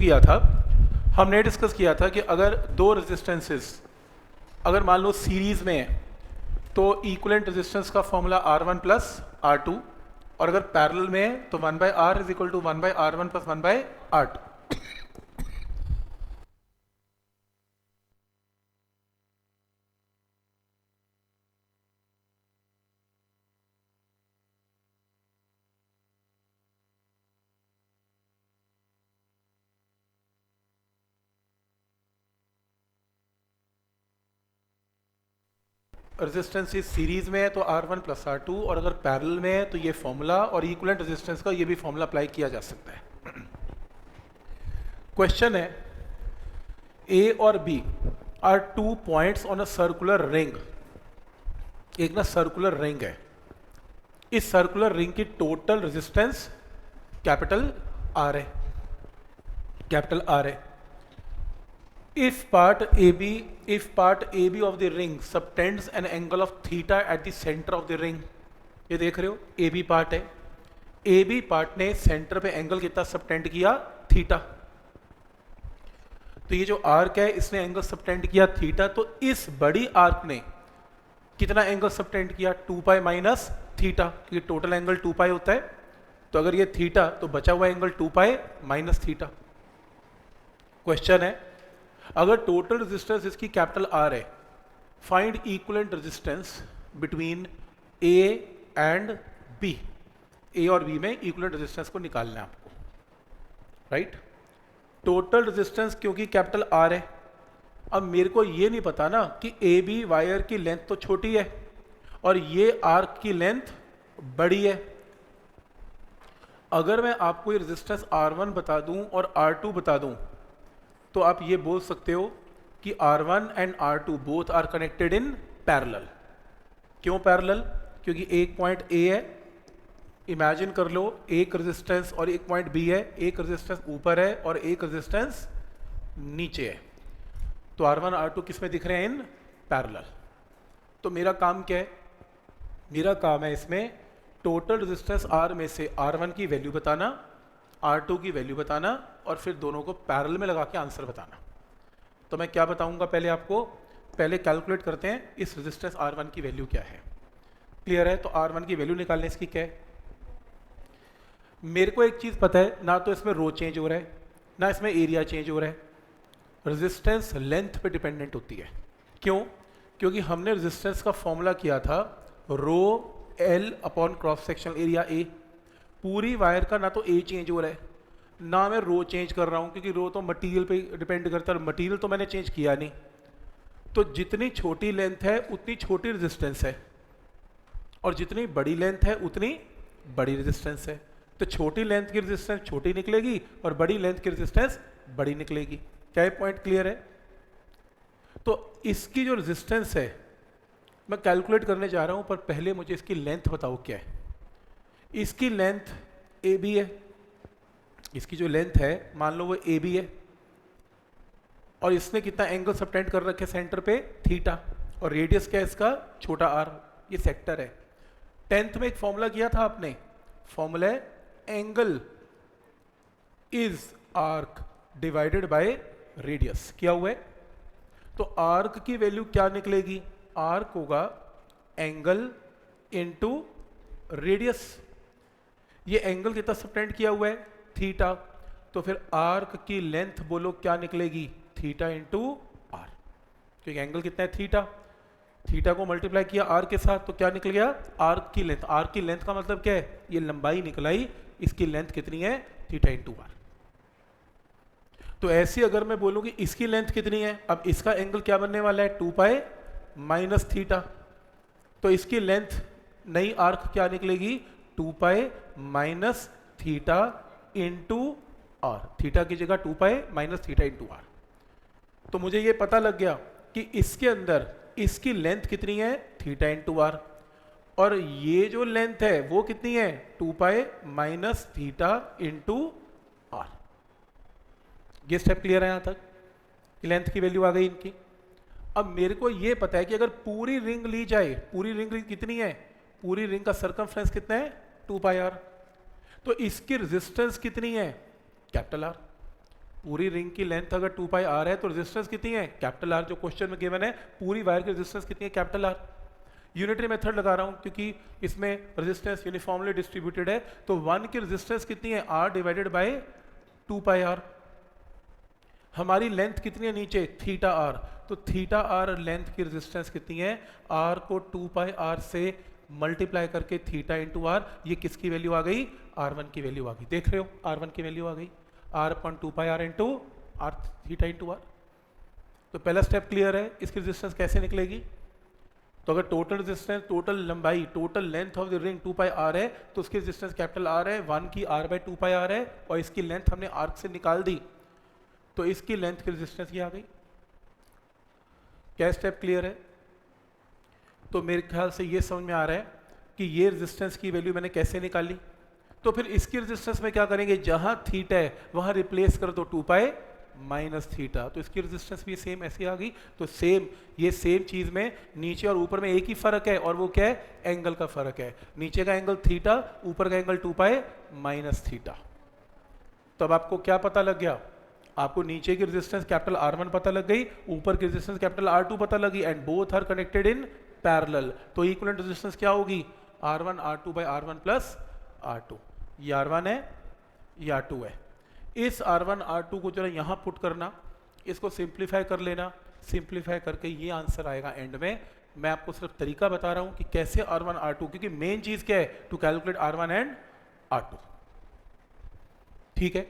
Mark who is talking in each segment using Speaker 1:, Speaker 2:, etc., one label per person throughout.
Speaker 1: किया था, हमने डिस्कस किया था कि अगर दो रेजिस्टेंसेस अगर मान लो सीरीज में है तो इक्विवेलेंट रेजिस्टेंस का फॉर्मूला R1 प्लस R2, और अगर पैरेलल में है तो 1/R is equal to 1/R1 plus 1/R2। Resistance इस सीरीज में है तो R1 प्लस R2, और अगर पैरेलल में है तो ये फॉर्मूला, और इक्विवेलेंट रेजिस्टेंस का ये भी फॉर्मूला अप्लाई किया जा सकता है। क्वेश्चन है, A और B are 2 points on a circular ring. एक ना सर्कुलर रिंग है, इस सर्कुलर रिंग की टोटल रेजिस्टेंस कैपिटल R है, कैपिटल R है। If part AB of the ring subtends an angle of theta at the center of the ring, ये देख रहे हो AB पार्ट है, AB पार्ट ने सेंटर पे एंगल कितना सबटेंड किया, थीटा। तो ये जो आर्क है इसने एंगल सबटेंड किया थीटा, तो इस बड़ी आर्क ने कितना एंगल सबटेंड किया, 2 पाई माइनस थीटा, क्योंकि टोटल एंगल 2 पाई होता है। तो अगर ये थीटा तो बचा हुआ angle 2 pi minus theta. Question है, अगर टोटल रेजिस्टेंस इसकी कैपिटल R है, find equivalent resistance between A and B। A और B में इक्विवेलेंट रेजिस्टेंस को निकालना है आपको, राइट। टोटल रेजिस्टेंस क्योंकि कैपिटल R है, अब मेरे को ये नहीं पता ना कि AB वायर की लेंथ तो छोटी है और ये आर्क की लेंथ बड़ी है। अगर मैं आपको ये रेजिस्टेंस R1 बता दूं और R2 बता दूं तो आप ये बोल सकते हो कि R1 and R2 both are connected in parallel. क्यों पैरेलल? क्योंकि एक पॉइंट A है, इमेजिन कर लो एक रेजिस्टेंस, और एक पॉइंट B है, एक रेजिस्टेंस ऊपर है और एक रेजिस्टेंस नीचे है। तो R1 R2 किस में दिख रहे हैं, इन पैरेलल। तो मेरा काम क्या है, मेरा काम है इसमें टोटल रेजिस्टेंस R में से R1 की वैल्यू बताना, R2 की वैल्यू बताना, और फिर दोनों को पैरेलल में लगा के आंसर बताना। तो मैं क्या बताऊंगा, पहले आपको पहले कैलकुलेट करते हैं इस रेजिस्टेंस R1 की वैल्यू क्या है। क्लियर है? तो R1 की वैल्यू निकालने इसकी क्या है, मेरे को एक चीज पता है, ना तो इसमें रो चेंज हो रहा है ना इसमें एरिया चेंज हो रहा है। रेजिस्टेंस लेंथ पे डिपेंडेंट होती है। क्यों? क्योंकि हमने रेजिस्टेंस का फॉर्मूला किया था रो L upon cross sectional area A। पूरी वायर का ना तो A चेंज हो रहा है ना मैं रो चेंज कर रहा हूं, क्योंकि रो तो मटेरियल पे डिपेंड करता है, मटेरियल तो मैंने चेंज किया नहीं। तो जितनी छोटी लेंथ है उतनी छोटी रेजिस्टेंस है, और जितनी बड़ी लेंथ है उतनी बड़ी रेजिस्टेंस है। तो छोटी लेंथ की रेजिस्टेंस छोटी निकलेगी और बड़ी लेंथ की रेजिस्टेंस बड़ी निकलेगी। क्या ये पॉइंट क्लियर है? तो इसकी जो रेजिस्टेंस है मैं कैलकुलेट करने जा रहा हूं, पर पहले मुझे इसकी लेंथ बताओ क्या है। इसकी लेंथ AB है, इसकी जो लेंथ है मान लो वो AB है, और इसने कितना एंगल सबटेंड कर रखे सेंटर पे, थीटा, और रेडियस क्या है इसका, छोटा r, ये सेक्टर है। 10th में एक फॉर्मूला किया था आपने, फॉर्मूला है angle is arc divided by radius, किया हुआ है। तो आर्क की वैल्यू क्या निकलेगी, आर्क होगा एंगल इनटू रेडियस। ये एंगल कितना सबटेंड किया हुआ है, थीटा, तो फिर आर्क की लेंथ बोलो क्या निकलेगी, थीटा इंटू आर, क्योंकि एंगल कितना है, थीटा। थीटा को मल्टीप्लाई किया आर के साथ तो क्या निकल गया, आर्क की लेंथ। आर्क की लेंथ का मतलब क्या है, ये लंबाई निकलाई, इसकी लेंथ कितनी है, थीटा इंटू आर। तो ऐसी अगर मैं बोलूं कि इसकी लेंथ कितनी है, अब इसका एंगल क्या बनने वाला है, 2 पाई माइनस थीटा, तो इसकी लेंथ नई आर्क क्या निकलेगी, 2 pi minus theta into are. Theta की जगह 2 pi minus theta into are. तो मुझे ये पता लग गया कि इसके अंदर इसकी लेंथ कितनी है, थीटा इंटू आर, और ये जो लेंथ है वो कितनी है, 2 pi minus theta into R. ये स्टेप क्लियर है यहां तक, लेंथ की वैल्यू आ गई इनकी। अब मेरे को ये पता है कि अगर पूरी रिंग ली जाए, पूरी रिंग कितनी है, पूरी रिंग का सर्कमफ्रेंस कितना है, 2 पाई आर, तो इसकी रेजिस्टेंस कितनी है, कैपिटल आर। पूरी रिंग की लेंथ अगर 2 पाई आर है तो रेजिस्टेंस कितनी है, कैपिटल आर, जो क्वेश्चन में गिवन है पूरी वायर की रेजिस्टेंस कितनी है, कैपिटल आर। यूनिटरी मेथड लगा रहा हूं क्योंकि इसमें रेजिस्टेंस यूनिफॉर्मली डिस्ट्रीब्यूटेड है, तो 1 की रेजिस्टेंस कितनी है, R divided by 2 pi R. हमारी लेंथ कितनी है नीचे, थीटा आर, तो थीटा आर लेंथ की रेजिस्टेंस कितनी है, आर को 2 पाई आर से मल्टीप्लाई करके थीटा इंटू आर, ये किसकी वैल्यू आ गई, R1 की वैल्यू आ गई, देख रहे हो R1 की वैल्यू आ गई, R upon 2 pi R into are theta into are. तो पहला स्टेप क्लियर है, इसकी रेजिस्टेंस कैसे निकलेगी, तो अगर टोटल रेजिस्टेंस, टोटल लंबाई, total length of the ring 2 pi R है तो उसकी रेजिस्टेंस कैपिटल आर है, 1 की r बाय 2 पाई आर है, और इसकी लेंथ हमने आर्क से निकाल दी तो इसकी लेंथ की रेजिस्टेंस ये आ गई। क्या स्टेप क्लियर है, तो मेरे ख्याल से ये समझ में आ रहा है कि ये रेजिस्टेंस की वैल्यू मैंने कैसे निकाली। तो फिर इसकी रेजिस्टेंस में क्या करेंगे, जहां थीटा है वहां रिप्लेस कर दो 2 पाई माइनस थीटा, तो इसकी रेजिस्टेंस भी सेम ऐसी आ गई। तो सेम, ये सेम चीज में नीचे और ऊपर में एक ही फर्क है, और वो क्या है, एंगल का फर्क है, नीचे का एंगल थीटा, ऊपर का एंगल 2 पाई माइनस थीटा। तो अब आपको क्या पता लग गया, आपको नीचे की रेजिस्टेंस कैपिटल R1 पता लग गई, ऊपर की रेजिस्टेंस कैपिटल R2 पता लगी, and both are connected in parallel. तो इक्विवेलेंट रेजिस्टेंस क्या होगी, R1 R2 by R1 plus R2। ये R1 है, ये R2 है। इस R1 R2 को जरा यहाँ पुट करना, इसको सिंप्लीफाई कर लेना, सिंप्लीफाई करके ये आंसर आएगा एंड में। मैं आपको सिर्फ तरीका बता रहा हूँ कि कैसे R1 R2, क्योंकि मेन चीज क्या है, to calculate R1 and R2। ठीक है,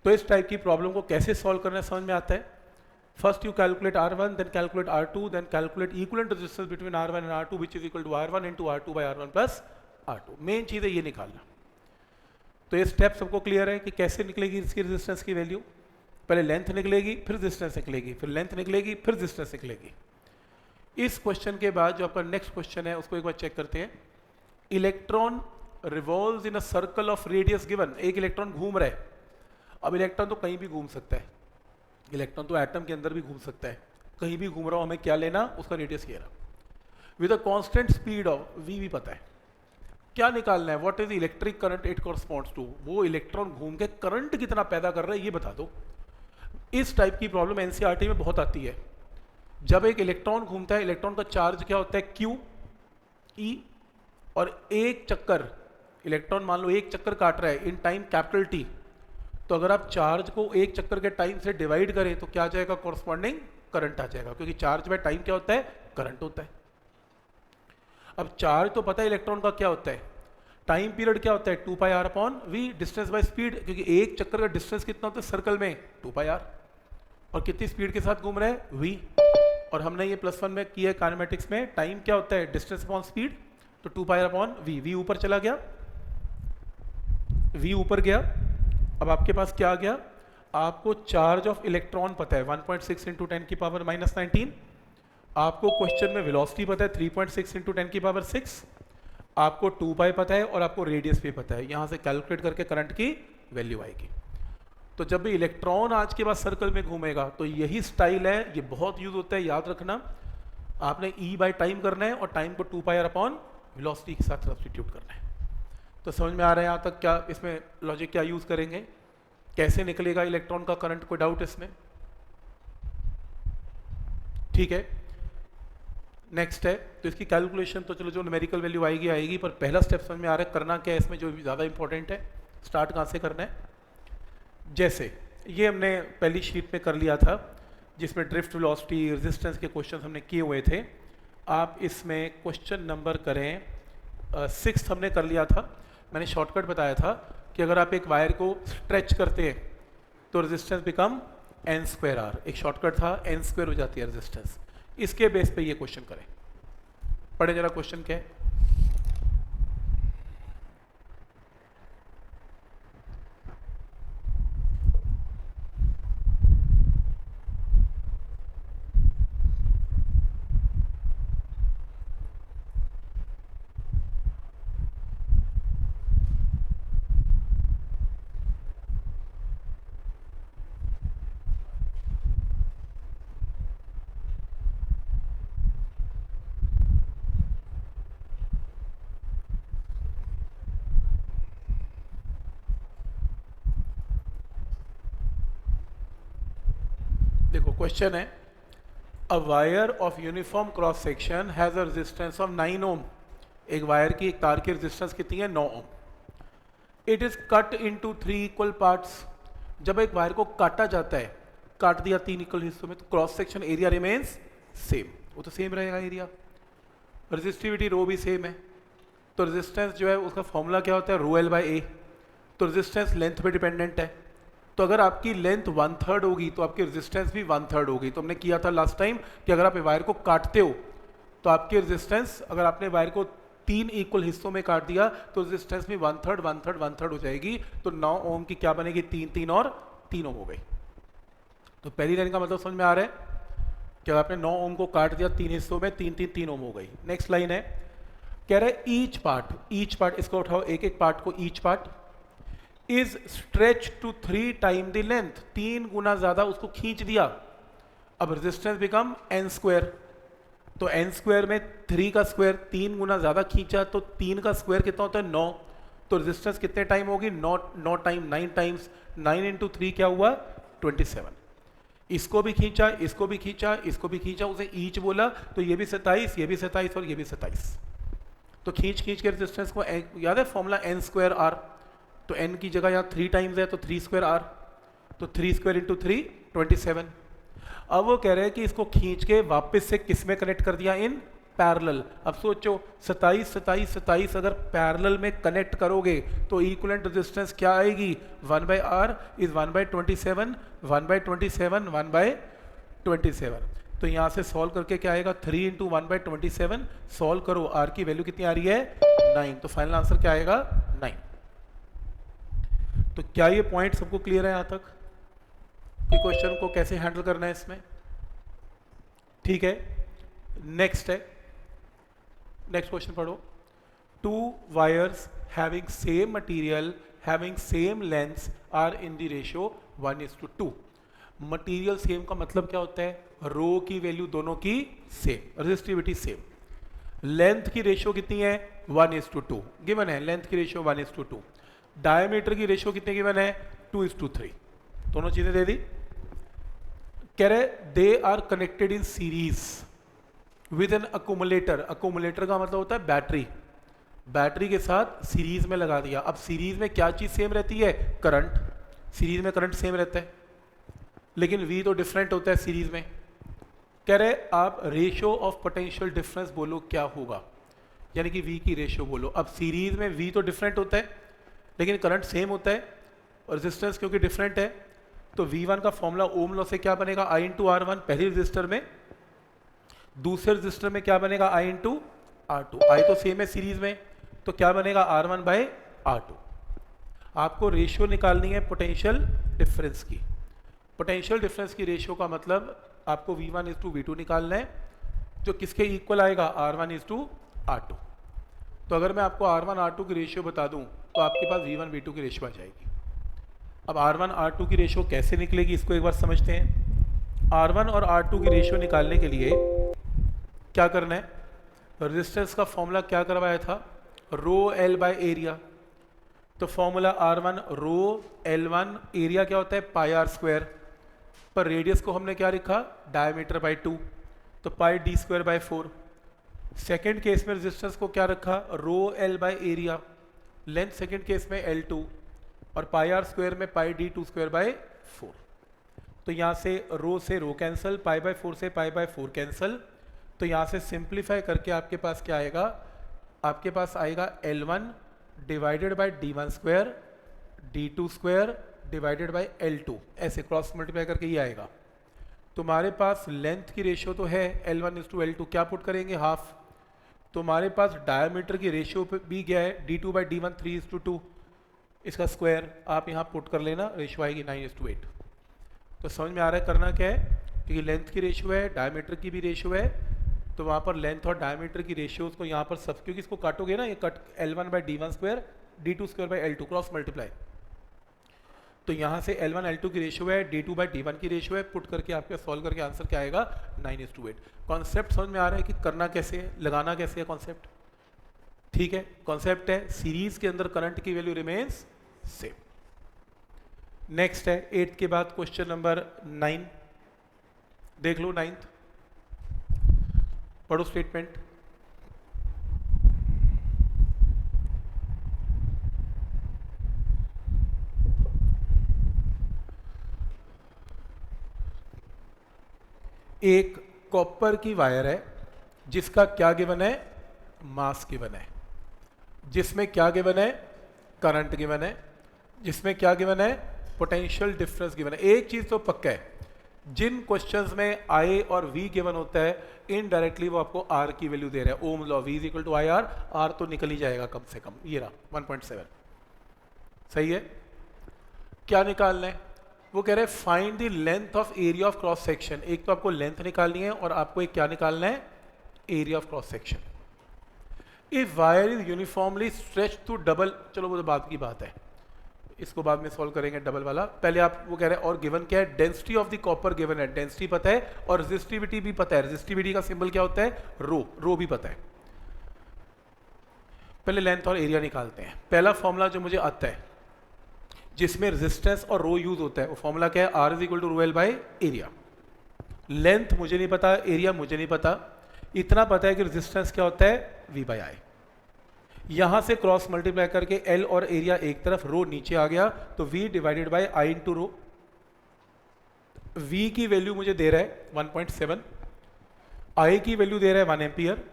Speaker 1: तो इस टाइप की प्रॉब्लम को कैसे सॉल्व करना समझ में आता है। First you calculate R1, then calculate R2, then calculate equivalent resistance between R1 and R2 which is equal to R1 into R2 by R1 plus R2। Main चीज है ये निकालना। तो ये स्टेप सबको क्लियर है कि कैसे निकलेगी इसकी रेजिस्टेंस की वैल्यू, पहले लेंथ निकलेगी, फिर रेजिस्टेंस निकलेगी, फिर लेंथ निकलेगी, फिर रेजिस्टेंस निकलेगी। इस क्वेश्चन के बाद जो आपका नेक्स्ट क्वेश्चन है उसको एक बार चेक करते हैं। Electron revolves in a circle of radius given, एक इलेक्ट्रॉन घूम रहा है। अब इलेक्ट्रॉन तो कहीं भी घूम सकता है, इलेक्ट्रॉन तो एटम के अंदर भी घूम सकता है, कहीं भी घूम रहा हो, हमें क्या लेना, उसका रेडियस ये रहा। With a constant speed of v भी पता है, क्या निकालना है, what is electric current it corresponds to, वो इलेक्ट्रॉन घूम के करंट कितना पैदा कर रहा है ये बता दो। इस टाइप की प्रॉब्लम एनसीईआरटी में बहुत आती है। जब एक इलेक्ट्रॉन घूमता है, इलेक्ट्रॉन का चार्ज क्या होता है, q e, और एक चक्कर, इलेक्ट्रॉन मान लो एक चक्कर काट रहा है इन टाइम कैपिटल T, तो अगर आप चार्ज को एक चक्कर के टाइम से डिवाइड करें तो क्या आ जाएगा, कॉरस्पॉन्डिंग करंट आ जाएगा, क्योंकि चार्ज बाय टाइम क्या होता है, करंट होता है। अब चार्ज तो पता है इलेक्ट्रॉन का क्या होता है, टाइम पीरियड क्या होता है, 2 pi r upon v, distance by speed, क्योंकि एक चक्कर का डिस्टेंस कितना होता है सर्कल में, 2 पाई आर, और कितनी स्पीड के साथ घूम रहे हैं, वी। और हमने ये +1 में किया है काइनेमेटिक्स में, टाइम क्या होता है, डिस्टेंस अपॉन स्पीड, तो 2 pi r upon we, we ऊपर चला गया, वी ऊपर गया। अब आपके पास क्या आ गया, आपको चार्ज ऑफ इलेक्ट्रॉन पता है 1.6 इंटू 10 की पावर -19, आपको क्वेश्चन में वेलोसिटी पता है 3.6 इंटू 10 की पावर 6, आपको 2 पाई पता है, और आपको रेडियस भी पता है, यहां से कैलकुलेट करके करंट की वैल्यू आएगी। तो जब भी इलेक्ट्रॉन आज के बाद सर्कल में घूमेगा तो यही स्टाइल है, ये बहुत यूज होता है, याद रखना। आपने E बाय टाइम करना है और टाइम को 2 पाई आर अपॉन वेलोसिटी के साथ सब्स्टिट्यूट करना है। तो समझ में आ रहा है यहाँ तक, क्या इसमें लॉजिक क्या यूज करेंगे, कैसे निकलेगा इलेक्ट्रॉन का करंट, कोई डाउट इसमें, ठीक है। नेक्स्ट है, तो इसकी कैलकुलेशन तो चलो जो न्यूमेरिकल वैल्यू आएगी आएगी, पर पहला स्टेप समझ में आ रहा है, करना क्या है इसमें जो ज़्यादा इंपॉर्टेंट है, स्टार्ट कहाँ से करना है। जैसे ये हमने पहली शीट में कर लिया था जिसमें ड्रिफ्ट वेलोसिटी रेजिस्टेंस के क्वेश्चन हमने किए हुए थे। आप इसमें क्वेश्चन नंबर करें 6 हमने कर लिया था। मैंने शॉर्टकट बताया था कि अगर आप एक वायर को स्ट्रेच करते हैं तो रेजिस्टेंस बिकम n²r, एक शॉर्टकट था, n² हो जाती है रेजिस्टेंस। इसके बेस पे ये क्वेश्चन करें, पढ़े जरा क्वेश्चन क्या है। देखो क्वेश्चन है, a wire of uniform cross section has a resistance of 9 ओम। एक वायर की, एक तार की रेजिस्टेंस कितनी है? 9 ohm. It is cut into 3 equal parts. जब एक वायर को काटा जाता है, काट दिया 3 इक्वल हिस्सों में, तो cross section area remains same. वो तो सेम रहेगा एरिया। रेजिस्टिविटी रो भी सेम है। तो रेजिस्टेंस जो है उसका फॉर्मूला क्या होता है? रो एल बाई ए। तो रेजिस्टेंस लेंथ पे डिपेंडेंट है। तो अगर आपकी लेंथ 1/3 होगी तो आपकी रेजिस्टेंस भी 1/3 होगी। तो हमने किया था लास्ट टाइम कि अगर आप वायर को काटते हो तो आपकी रेजिस्टेंस, अगर आपने वायर को 3 इक्वल हिस्सों में काट दिया तो रेजिस्टेंस भी 1/3 1/3 1/3 हो जाएगी। तो 9 ओम की क्या बनेगी? 3 3 और 3 ओम हो गई। तो पहली लाइन का मतलब समझ में आ रहा है कि आपने 9 ओम को काट दिया 3 हिस्सों में, 3 3 3 ओम हो गई। नेक्स्ट लाइन है, कह रहे ईच पार्ट, इसको उठाओ एक एक पार्ट को, each part is stretch to 3 time the length. 3 गुना ज्यादा उसको खींच दिया। अब रेजिस्टेंस बिकम n स्क्वायर। तो n स्क्वायर में 3 का स्क्वायर, 3 गुना ज्यादा खींचा तो 3 का स्क्वायर कितना होता है? 9। तो रेजिस्टेंस कितने टाइम होगी? 9 टाइम, 9 टाइम्स। 9 इंटू 3 क्या हुआ? 27। इसको भी खींचा, इसको भी खींचा, इसको भी खींचा, उसे ईच बोला, तो ये भी 27, ये भी 27 और ये भी 27। तो खींच खींच के रेजिस्टेंस को, याद है फॉर्मूला n स्क्वायर आर। तो n की जगह यहाँ 3 टाइम्स है तो 3 स्क्वायर आर। तो 3 स्क्वायर इंटू 3 27। अब वो कह रहे हैं कि इसको खींच के वापस से किस में कनेक्ट कर दिया? In parallel. अब सोचो 27 27 27 अगर पैरेलल में कनेक्ट करोगे तो इक्विवेलेंट रेजिस्टेंस क्या आएगी? 1/r is 1/27, 1/27, 1/27। तो यहाँ से सॉल्व करके क्या आएगा? 3 इंटू 1/27। सॉल्व करो, r की वैल्यू कितनी आ रही है? 9। तो फाइनल आंसर क्या आएगा? 9। तो क्या ये पॉइंट सबको क्लियर है यहाँ तक कि क्वेश्चन को कैसे हैंडल करना है इसमें? ठीक है, नेक्स्ट है, नेक्स्ट क्वेश्चन पढ़ो। 2 wires having same material having same lengths are in the ratio 1:2। Material same का मतलब क्या होता है? रो की वैल्यू दोनों की सेम, रेजिस्टिविटी सेम। लेंथ की रेशियो कितनी है? 1:2 गिवन है। लेंथ की रेशियो 1:2। डायमीटर की रेशियो कितने गिवन है? 2:3। दोनों चीजें दे दी। कह रहे they are connected in series with an accumulator. Accumulator का मतलब होता है बैटरी। बैटरी के साथ सीरीज में लगा दिया। अब सीरीज में क्या चीज सेम रहती है? करंट। सीरीज में करंट सेम रहता है, लेकिन V तो डिफरेंट होता है सीरीज में। कह रहे आप रेशियो ऑफ पोटेंशियल डिफरेंस बोलो क्या होगा, यानी कि V की रेशियो बोलो। अब सीरीज में V तो डिफरेंट होता है लेकिन करंट सेम होता है, और रेजिस्टेंस क्योंकि डिफरेंट है तो V1 का फॉर्मूला ओम लॉ से क्या बनेगा? I इंटू R1 पहले रजिस्टर में। दूसरे रजिस्टर में क्या बनेगा? I into R2। I तो सेम है सीरीज में, तो क्या बनेगा? R1/R2। आपको रेशियो निकालनी है पोटेंशियल डिफरेंस की। पोटेंशियल डिफरेंस की रेशियो का मतलब आपको V1:V2 निकालना है, जो किसके इक्वल आएगा? R1:R2। तो अगर मैं आपको R1-R2 की रेशियो बता दूं तो आपके पास V1-V2 की रेशियो आ जाएगी। अब R1-R2 की रेशियो कैसे निकलेगी इसको एक बार समझते हैं। R1 और R2 की रेशियो निकालने के लिए क्या करना है? रेजिस्टेंस का फॉर्मूला क्या करवाया था? Rho L by area. तो फॉर्मूला R1 रो L1, एरिया क्या होता है? पाई आर स्क्वायर। पर रेडियस को हमने क्या लिखा? डायमीटर बाई 2, तो पाई d square by 4। Second case में रेजिस्टेंस को क्या रखा? Rho L by area. Length second case में L2 और पाई आर स्क्वायर में पाई d 2 स्क्वायर बाय 4। तो यहाँ से रो कैंसिल, पाई बाय 4 से पाई बाय 4 कैंसिल। तो यहाँ से सिंप्लीफाई करके आपके पास क्या आएगा? आपके पास आएगा L1 divided by d1 square d2 square divided by L2। ऐसे क्रॉस मल्टीप्लाई करके ये आएगा। तुम्हारे पास लेंथ की रेशियो तो है L1:L2, क्या पुट करेंगे? हाफ। तुम्हारे पास डायमीटर की रेशियो भी गया है d2/d1 3:2। इसका स्क्वायर आप यहाँ पुट कर लेना, रेशियो आएगी 9:8। तो समझ में आ रहा है करना क्या है? क्योंकि लेंथ की रेशियो है, डायमीटर की भी रेशियो है, तो वहाँ पर लेंथ और डायमीटर की रेशियो को यहाँ पर सब, क्योंकि इसको काटोगे ना, ये cut L1/d1 square d2 square by L2 cross multiply. तो यहाँ से L1 L2 की रेशियो है, d2/d1 की रेशियो है, पुट करके आपके सॉल्व करके आंसर क्या आएगा? 9:8। कॉन्सेप्ट समझ में आ रहा है कि करना कैसे है, लगाना कैसे है कॉन्सेप्ट? ठीक है, कॉन्सेप्ट है सीरीज के अंदर करंट की वैल्यू रिमेन्स सेम। नेक्स्ट है 8 के बाद क्वेश्चन नंबर 9। देख लो 9th, पढ़ो स्टेटमेंट। एक कॉपर की वायर है जिसका क्या गिवन है, मास गिवन है, जिसमें क्या गिवन है, करंट गिवन है, जिसमें क्या गिवन है, पोटेंशियल डिफरेंस गिवन है। एक चीज तो पक्का है, जिन क्वेश्चंस में आई और वी गिवन होता है इनडायरेक्टली वो आपको आर की वैल्यू दे रहा है। Ohm law V is equal to I R तो निकल ही जाएगा कम से कम। ये रहा 1.7, सही है। क्या निकालना है, वो कह रहे हैं find the length of area of cross section. एक तो आपको लेंथ निकालनी है और आपको एक क्या निकालना है, area of cross section. If wire is uniformly stretch to double, चलो वो तो बात की बात है, इसको बाद में सॉल्व करेंगे डबल वाला। पहले आप वो कह रहे हैं और गिवन क्या है, density of the copper given है, डेंसिटी पता है और रेजिस्टिविटी भी पता है। रेजिस्टिविटी का सिंबल क्या होता है, रो भी पता है। पहले लेंथ और एरिया निकालते हैं। पहला फॉर्मूला जो मुझे आता है जिसमें रेजिस्टेंस और रो यूज होता है, वो फॉर्मूला क्या है, R is equal to rho L by area. Length मुझे नहीं पता, एरिया मुझे नहीं पता, इतना पता है कि रेजिस्टेंस क्या होता है, वी बाई आई। यहां से क्रॉस मल्टीप्लाई करके एल और एरिया एक तरफ, रो नीचे आ गया, तो V divided by I into rho. V की वैल्यू मुझे दे रहा है 1.7, आई की वैल्यू दे रहा है 1 एम्पियर,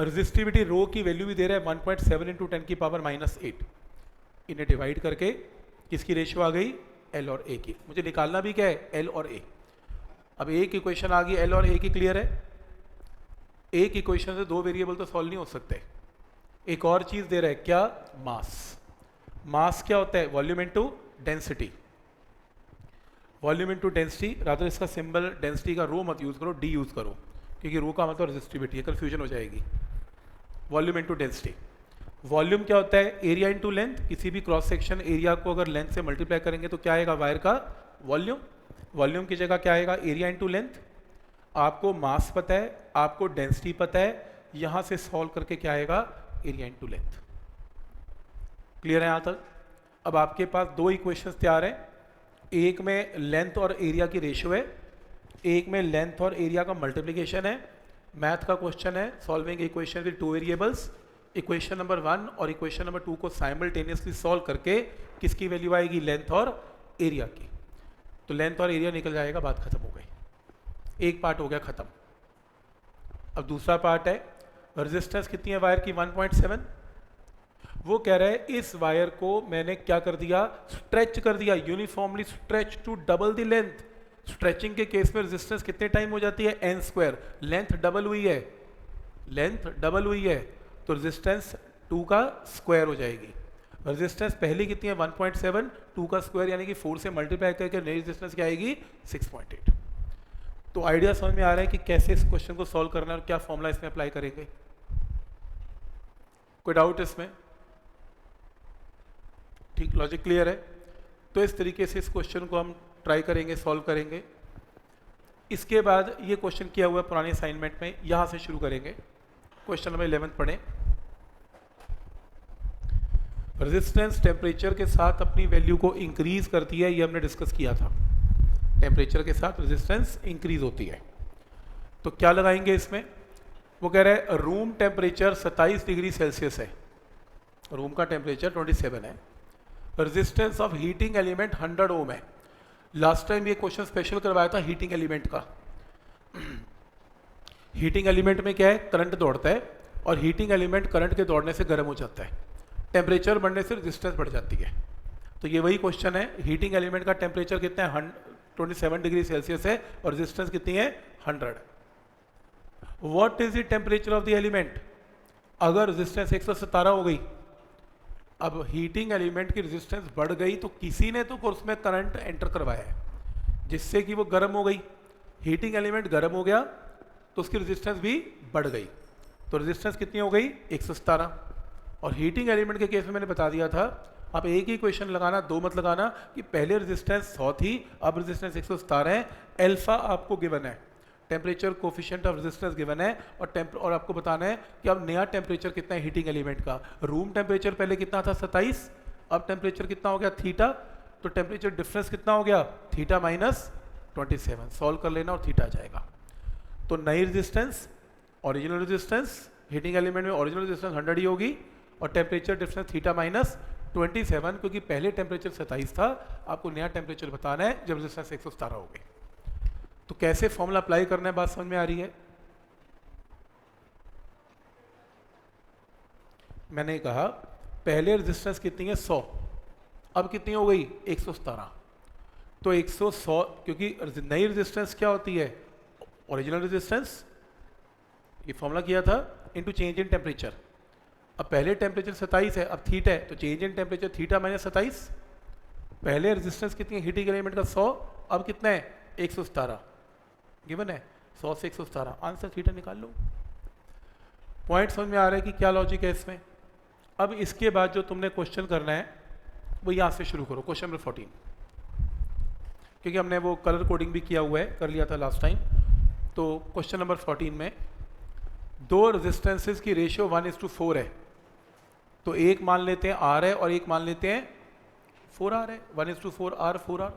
Speaker 1: रेजिस्टिविटी रो की वैल्यू भी दे रहा है 1.7 इंटू 10 की पावर -8। इन्हें डिवाइड करके किसकी रेशियो आ गई, एल और ए की। मुझे निकालना भी क्या है, एल और ए। अब एक इक्वेशन आ गई एल और ए की, क्लियर है। एक इक्वेशन से दो वेरिएबल तो सॉल्व नहीं हो सकते। एक और चीज दे रहा है क्या, मास। मास क्या होता है, volume into density. Volume into density, rather इसका सिंबल डेंसिटी का रो मत यूज करो, डी यूज करो, क्योंकि रो का मतलब रेजिस्टिविटी है, कंफ्यूजन हो जाएगी। Volume into density. वॉल्यूम क्या होता है, एरिया इनटू लेंथ। किसी भी क्रॉस सेक्शन एरिया को अगर लेंथ से मल्टीप्लाई करेंगे तो क्या आएगा, वायर का वॉल्यूम। वॉल्यूम की जगह क्या आएगा, एरिया इनटू लेंथ। आपको मास पता है, आपको डेंसिटी पता है, यहां से सॉल्व करके क्या आएगा, एरिया इनटू लेंथ। क्लियर है यहां तक। अब आपके पास दो इक्वेशंस तैयार हैं, एक में लेंथ और एरिया की रेशियो है, एक में लेंथ और एरिया का मल्टीप्लिकेशन है। मैथ का क्वेश्चन है, solving equation with two variables. Equation number 1 और इक्वेशन नंबर 2 को साइमल्टेनियसली सॉल्व करके किसकी वैल्यू आएगी, लेंथ और एरिया की। तो लेंथ और एरिया निकल जाएगा, बात खत्म हो गई। एक पार्ट हो गया खत्म। अब दूसरा पार्ट है, रेजिस्टेंस कितनी है वायर की, 1.7। वो कह रहा है इस वायर को मैंने क्या कर दिया, स्ट्रेच कर दिया, uniformly stretch to double the length. Stretching के केस में रेजिस्टेंस कितने टाइम हो जाती है, n स्क्वायर। लेंथ डबल हुई है, लेंथ डबल हुई है, तो रेजिस्टेंस 2 का स्क्वायर हो जाएगी। रेजिस्टेंस पहली कितनी है, 1.7, 2 का स्क्वायर यानी कि 4 से मल्टीप्लाई करके नई रेजिस्टेंस क्या आएगी, 6.8। तो आइडिया समझ में आ रहा है कि कैसे इस क्वेश्चन को सॉल्व करना है और क्या फॉर्मूला इसमें अप्लाई करेंगे। कोई डाउट इसमें, ठीक, लॉजिक क्लियर है। तो इस तरीके से इस क्वेश्चन को हम ट्राई करेंगे, सॉल्व करेंगे। इसके बाद ये क्वेश्चन किया हुआ है पुराने असाइनमेंट में, यहां से शुरू करेंगे। क्वेश्चन नंबर 11 पढ़ें। रेजिस्टेंस टेम्परेचर के साथ अपनी वैल्यू को इंक्रीज करती है, ये हमने डिस्कस किया था। टेम्परेचर के साथ रेजिस्टेंस इंक्रीज होती है। तो क्या लगाएंगे इसमें, वो कह रहा है रूम टेम्परेचर 27 डिग्री सेल्सियस है, रूम का टेम्परेचर 27 है, रेजिस्टेंस ऑफ हीटिंग एलिमेंट 100 ओम है। लास्ट टाइम ये क्वेश्चन स्पेशल करवाया था हीटिंग एलिमेंट का। हीटिंग एलिमेंट में क्या है, करंट दौड़ता है और हीटिंग एलिमेंट करंट के दौड़ने से गर्म हो जाता है, टेम्परेचर बढ़ने से रेजिस्टेंस बढ़ जाती है। तो ये वही क्वेश्चन है, हीटिंग एलिमेंट का टेम्परेचर कितना है, 27 डिग्री सेल्सियस है और रेजिस्टेंस कितनी है, 100। What is the temperature of the element, अगर रेजिस्टेंस 117 हो गई, अब हीटिंग एलिमेंट की रेजिस्टेंस बढ़ गई तो किसी ने तो उसमें करंट एंटर करवाया है जिससे कि वो गर्म हो गई। हीटिंग एलिमेंट गर्म हो गया तो उसकी रेजिस्टेंस भी बढ़ गई, तो रेजिस्टेंस कितनी हो गई, 117। और हीटिंग एलिमेंट के केस में मैंने बता दिया था, आप एक ही क्वेश्चन लगाना, दो मत लगाना कि पहले रेजिस्टेंस 100 थी अब रेजिस्टेंस 117 है। अल्फा आपको गिवन है, temperature coefficient of resistance given है, और आपको बताना है कि अब नया टेम्परेचर कितना है हीटिंग एलिमेंट का। रूम टेम्परेचर पहले कितना था, 27, अब टेम्परेचर कितना हो गया, थीटा, तो टेम्परेचर डिफरेंस कितना हो गया, थीटा माइनस 27, सॉल्व कर लेना और थीटा आ जाएगा। तो नई resistance, original resistance, heating element में ओरिजिनल रेजिस्टेंस 100 ही होगी और टेम्परेचर डिफरेंस थीटा माइनस 27, क्योंकि पहले टेम्परेचर 27 था, आपको नया टेम्परेचर बताना है जब रेजिस्टेंस 117 हो गई। तो कैसे फॉर्मूला अप्लाई करना है, बात समझ में आ रही है? मैंने कहा पहले रेजिस्टेंस कितनी है 100, अब कितनी हो गई 117। तो 100 क्योंकि नई रेजिस्टेंस क्या होती है, ओरिजिनल रेजिस्टेंस, ये फॉर्मूला किया था, इनटू चेंज इन टेम्परेचर। अब पहले टेम्परेचर 27 है, अब थीटा है, तो change in temperature theta minus 27। पहले रेजिस्टेंस कितनी है हीटिंग एलिमेंट का 100, अब कितना है 117, गिवन है 100 से 117, आंसर थीटा निकाल लो। पॉइंट समझ में आ रहा है कि क्या लॉजिक है इसमें? अब इसके बाद जो तुमने क्वेश्चन करना है वो यहाँ से शुरू करो, क्वेश्चन नंबर 14, क्योंकि हमने वो कलर कोडिंग भी किया हुआ है, कर लिया था लास्ट टाइम। तो क्वेश्चन नंबर 14 में दो रेजिस्टेंसेस की रेशियो 1:4 है, तो एक मान लेते हैं R है और एक मान लेते हैं 4R है, 1:4 R 4R।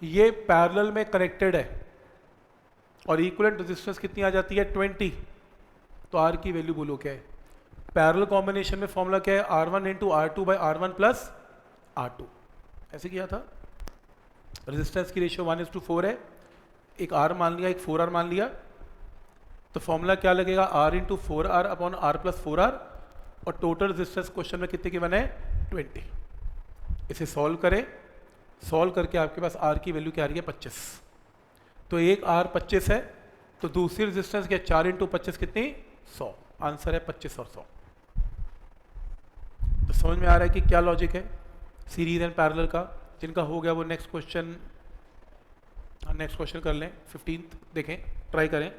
Speaker 1: ये पैरेलल में कनेक्टेड है और इक्विवेलेंट रेजिस्टेंस कितनी आ जाती है 20। तो R की वैल्यू बोलो क्या है? पैरेलल कॉम्बिनेशन में फॉर्मूला क्या है, R1 × R2 / R1 + R2, ऐसे किया था। रेजिस्टेंस की रेशियो 1:4 है, एक R मान लिया, एक 4R मान लिया, तो फॉर्मूला क्या लगेगा R × 4R / R + 4R, और टोटल रेजिस्टेंस क्वेश्चन में कितने की बने 20। इसे सॉल्व करें, सॉल्व करके आपके पास R की वैल्यू क्या आ रही है 25। तो एक R 25 है, तो दूसरी रेजिस्टेंस क्या 4 × 25 कितनी 100, आंसर है 25 और 100। तो समझ में आ रहा है कि क्या लॉजिक है सीरीज एंड पैरेलल का। जिनका हो गया वो नेक्स्ट क्वेश्चन कर लें, 15th देखें, ट्राई करें।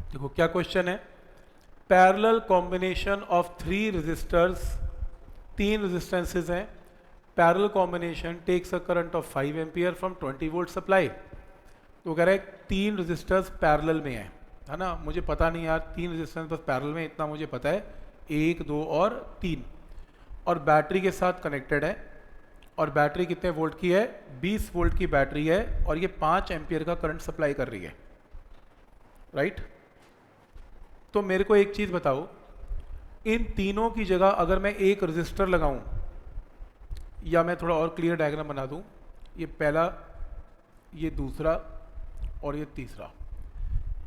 Speaker 1: देखो क्या क्वेश्चन है, parallel combination of 3 resistors, 3 resistances हैं, parallel combination takes a current of 5 ampere from 20 volt supply. तो कह रहा है 3 रेजिस्टर्स पैरेलल में है ना, मुझे पता नहीं यार 3 रेजिस्टेंस बस पैरेलल में, इतना मुझे पता है 1, 2 और 3, और बैटरी के साथ कनेक्टेड है, और बैटरी कितने वोल्ट की है 20 वोल्ट की बैटरी है, और ये 5 एम्पियर का करंट सप्लाई कर रही है, राइट। तो मेरे को एक चीज़ बताओ, इन तीनों की जगह अगर मैं एक रेजिस्टर लगाऊं, या मैं थोड़ा और क्लियर डायग्राम बना दूं, ये पहला, ये दूसरा और ये तीसरा,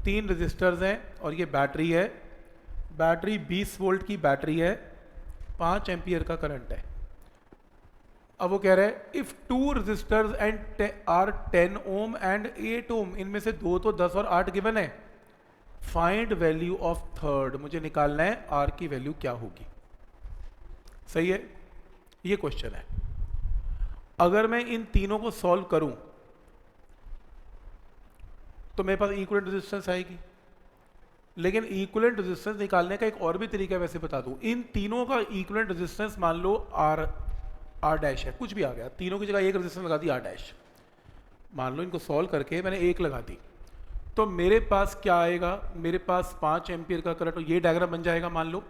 Speaker 1: 3 रेजिस्टर्स हैं और ये बैटरी है, बैटरी 20 वोल्ट की बैटरी है, 5 एम्पियर का करंट है। अब वो कह रहा है if 2 resistors and are 10 ohm and 8 ohm, इनमें से 2 तो 10 और 8 गिवन है, फाइंड वैल्यू ऑफ थर्ड, मुझे निकालना है आर की वैल्यू क्या होगी। सही है, ये क्वेश्चन है। अगर मैं इन तीनों को सॉल्व करूं तो मेरे पास इक्विवेलेंट रेजिस्टेंस आएगी, लेकिन इक्विवेलेंट रेजिस्टेंस निकालने का एक और भी तरीका वैसे बता दूं। इन तीनों का इक्विवेलेंट रेजिस्टेंस मान लो आर डैश है, कुछ भी आ गया, तीनों की जगह एक रेजिस्टेंस लगा दी आर डैश, मान लो इनको सॉल्व करके मैंने एक लगा दी, तो मेरे पास क्या आएगा, मेरे पास 5 एम्पियर का करंट, ये डायग्राम बन जाएगा। मान लो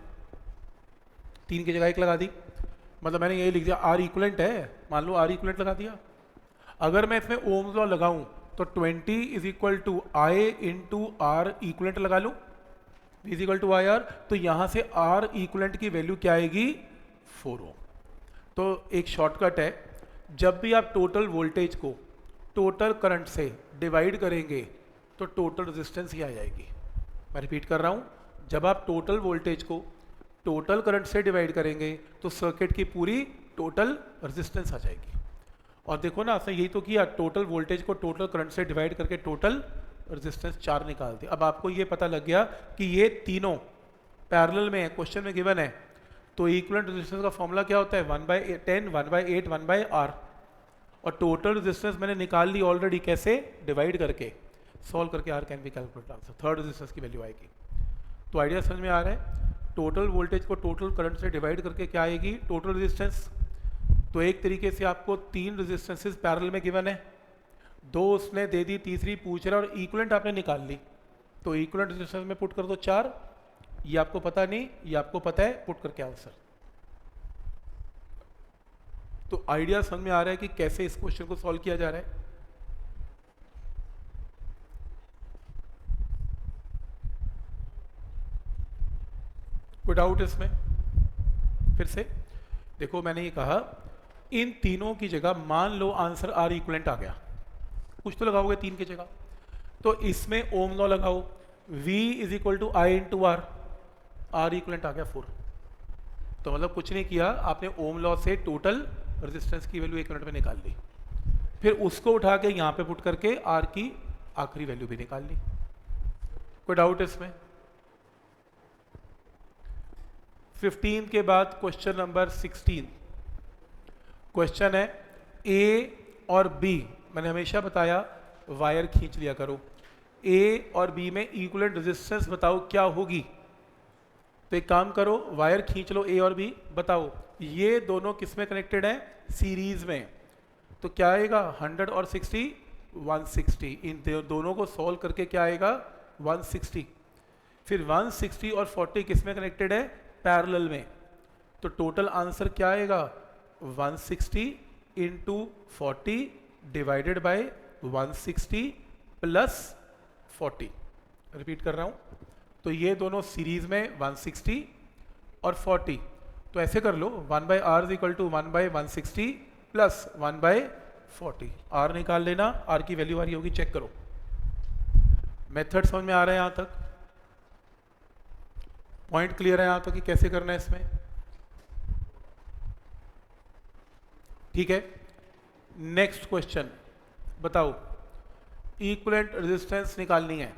Speaker 1: 3 की जगह 1 लगा दी, मतलब मैंने ये लिख दिया आर इक्विवेलेंट है, मान लो आर इक्विवेलेंट लगा दिया। अगर मैं इसमें ओम्स लॉ लगाऊं तो 20 = I × R इक्विवेलेंट लगा लूं, V = IR, तो यहां से R इक्विवेलेंट की वैल्यू क्या आएगी 4 ओम। तो एक शॉर्टकट है, जब भी आप टोटल वोल्टेज को टोटल करंट से डिवाइड करेंगे तो टोटल रेजिस्टेंस ही आ जाएगी। मैं रिपीट कर रहा हूं, जब आप टोटल वोल्टेज को टोटल करंट से डिवाइड करेंगे तो सर्किट की पूरी टोटल रेजिस्टेंस आ जाएगी। और देखो ना, आपने यही तो किया, टोटल वोल्टेज को टोटल करंट से डिवाइड करके टोटल रेजिस्टेंस 4 निकाल दिया। अब आपको ये पता लग गया कि ये तीनों पैरेलल में है, क्वेश्चन में गिवन है। तो इक्विवेलेंट रेजिस्टेंस का फॉर्मूला क्या होता है? 1/10, 1/8, 1/R। और टोटल रेजिस्टेंस मैंने निकाल ली ऑलरेडी, कैसे? डिवाइड करके, सॉल्व करके R can be calculate answer, third resistance की वैल्यू आएगी। तो आइडिया समझ में आ रहा है? टोटल वोल्टेज को टोटल करंट से डिवाइड करके क्या आएगी? Total resistance. तो एक तरीके से आपको 3 रेजिस्टेंसेस पैरेलल में गिवन है, 2 उसने दे दी, तीसरी पूछ रहा है, और इक्विवेलेंट आपने निकाल ली। तो इक्विवेलेंट रेजिस्टेंस में पुट कर दो 4, ये आपको पता नहीं, ये आपको पता है, पुट करके आंसर। तो आइडिया समझ में आ रहा है कि कैसे इस क्वेश्चन को सॉल्व किया जा रहा है। कोई डाउट इसमें? फिर से देखो, मैंने ये कहा इन तीनों की जगह मान लो आंसर R इक्विवेलेंट आ गया, कुछ तो लगाओगे 3 की जगह, तो इसमें ओम लॉ लगाओ, V is equal to I into R, R equivalent आ गया 4। तो मतलब कुछ नहीं किया आपने, ओम लॉ से टोटल रेजिस्टेंस की वैल्यू इक्विवेलेंट में निकाल ली, फिर उसको उठा के यहाँ पे पुट करके R की आखिरी वैल्यू भी निकाल ली। कोई डाउट इसमें? 15 के बाद क्वेश्चन नंबर 16। क्वेश्चन है A और B, मैंने हमेशा बताया वायर खींच लिया करो, A और B में इक्विवेलेंट रेजिस्टेंस बताओ क्या होगी। तो एक काम करो, वायर खींच लो A और B, बताओ ये दोनों किस में कनेक्टेड है? सीरीज में। तो क्या आएगा? 100 और 60, 160। इन दोनों को सॉल्व करके क्या आएगा? 160। फिर 160 और 40 किस में कनेक्टेड है? पैरेलल में। तो टोटल आंसर क्या आएगा? 160 into 40 divided by 160 plus 40। Repeat कर रहा हूं, तो ये दोनों सीरीज में 160 और 40। तो ऐसे कर लो, 1/R is equal to 1/160 plus 1/40। R निकाल लेना, R की वैल्यू आ रही होगी, चेक करो। मेथड समझ में आ रहा है यहां तक? पॉइंट क्लियर है यहां तक कि कैसे करना है इसमें? ठीक है, नेक्स्ट क्वेश्चन बताओ। इक्विवेलेंट रेजिस्टेंस निकालनी है,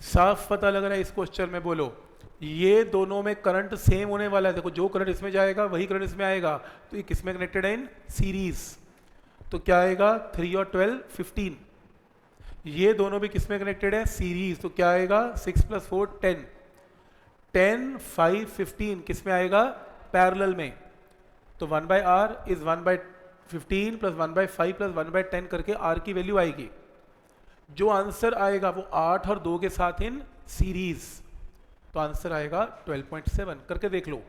Speaker 1: साफ पता लग रहा है इस क्वेश्चन में, बोलो ये दोनों में करंट सेम होने वाला है। देखो जो करंट इसमें जाएगा वही करंट इसमें आएगा, तो ये किस में कनेक्टेड है? In series. तो क्या आएगा? 3 और 12 15। ये दोनों भी किस में कनेक्टेड है? सीरीज। तो क्या आएगा? 6 + 4 10, 10 5 15 किस में आएगा? पैरेलल में। तो 1/R इज 1/15 प्लस 1/5 प्लस 1/10 करके R की वैल्यू आएगी। जो आंसर आएगा वो 8 और 2 के साथ इन सीरीज, तो आंसर आएगा 12.7। करके देख लो।